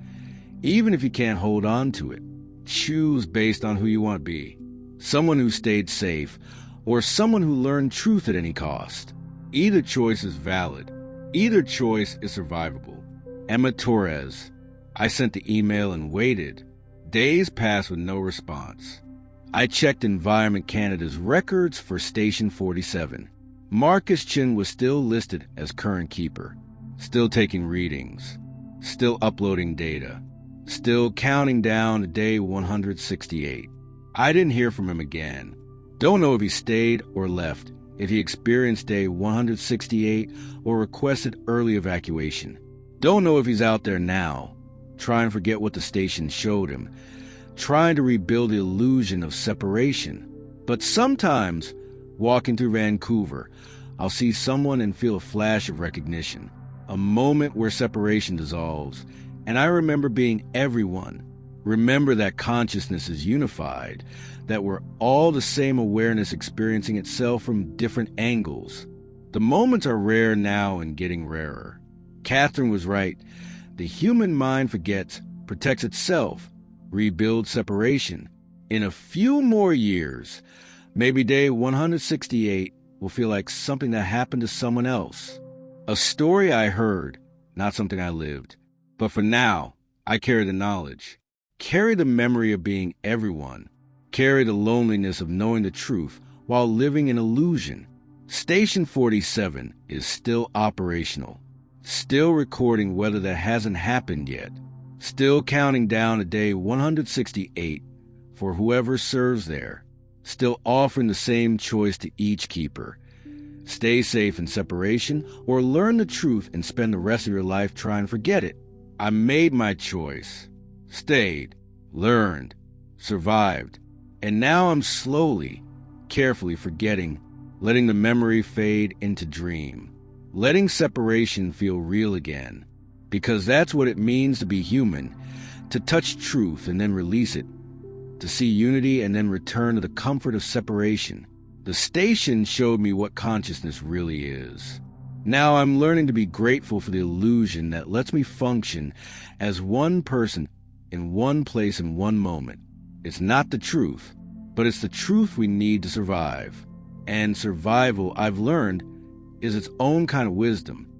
even if you can't hold on to it. Choose based on who you want to be. Someone who stayed safe, or someone who learned truth at any cost. Either choice is valid. Either choice is survivable. Emma Torres. I sent the email and waited. Days passed with no response. I checked Environment Canada's records for Station 47. Marcus Chin was still listed as current keeper, still taking readings, still uploading data, still counting down to day 168. I didn't hear from him again. Don't know if he stayed or left, if he experienced day 168 or requested early evacuation. Don't know if he's out there now, trying to forget what the station showed him, trying to rebuild the illusion of separation. But sometimes, walking through Vancouver, I'll see someone and feel a flash of recognition, a moment where separation dissolves, and I remember being everyone. Remember that consciousness is unified, that we're all the same awareness experiencing itself from different angles. The moments are rare now and getting rarer. Catherine was right. The human mind forgets, protects itself, rebuilds separation. In a few more years, maybe day 168 will feel like something that happened to someone else. A story I heard, not something I lived. But for now, I carry the knowledge. Carry the memory of being everyone. Carry the loneliness of knowing the truth while living in illusion. Station 47 is still operational. Still recording weather that hasn't happened yet. Still counting down to day 168 for whoever serves there. Still offering the same choice to each keeper. Stay safe in separation or learn the truth and spend the rest of your life trying to forget it. I made my choice. Stayed, learned, survived, and now I'm slowly, carefully forgetting, letting the memory fade into dream, letting separation feel real again, because that's what it means to be human, to touch truth and then release it, to see unity and then return to the comfort of separation. The station showed me what consciousness really is. Now I'm learning to be grateful for the illusion that lets me function as one person in one place in one moment. It's not the truth, but it's the truth we need to survive. And survival, I've learned, is its own kind of wisdom.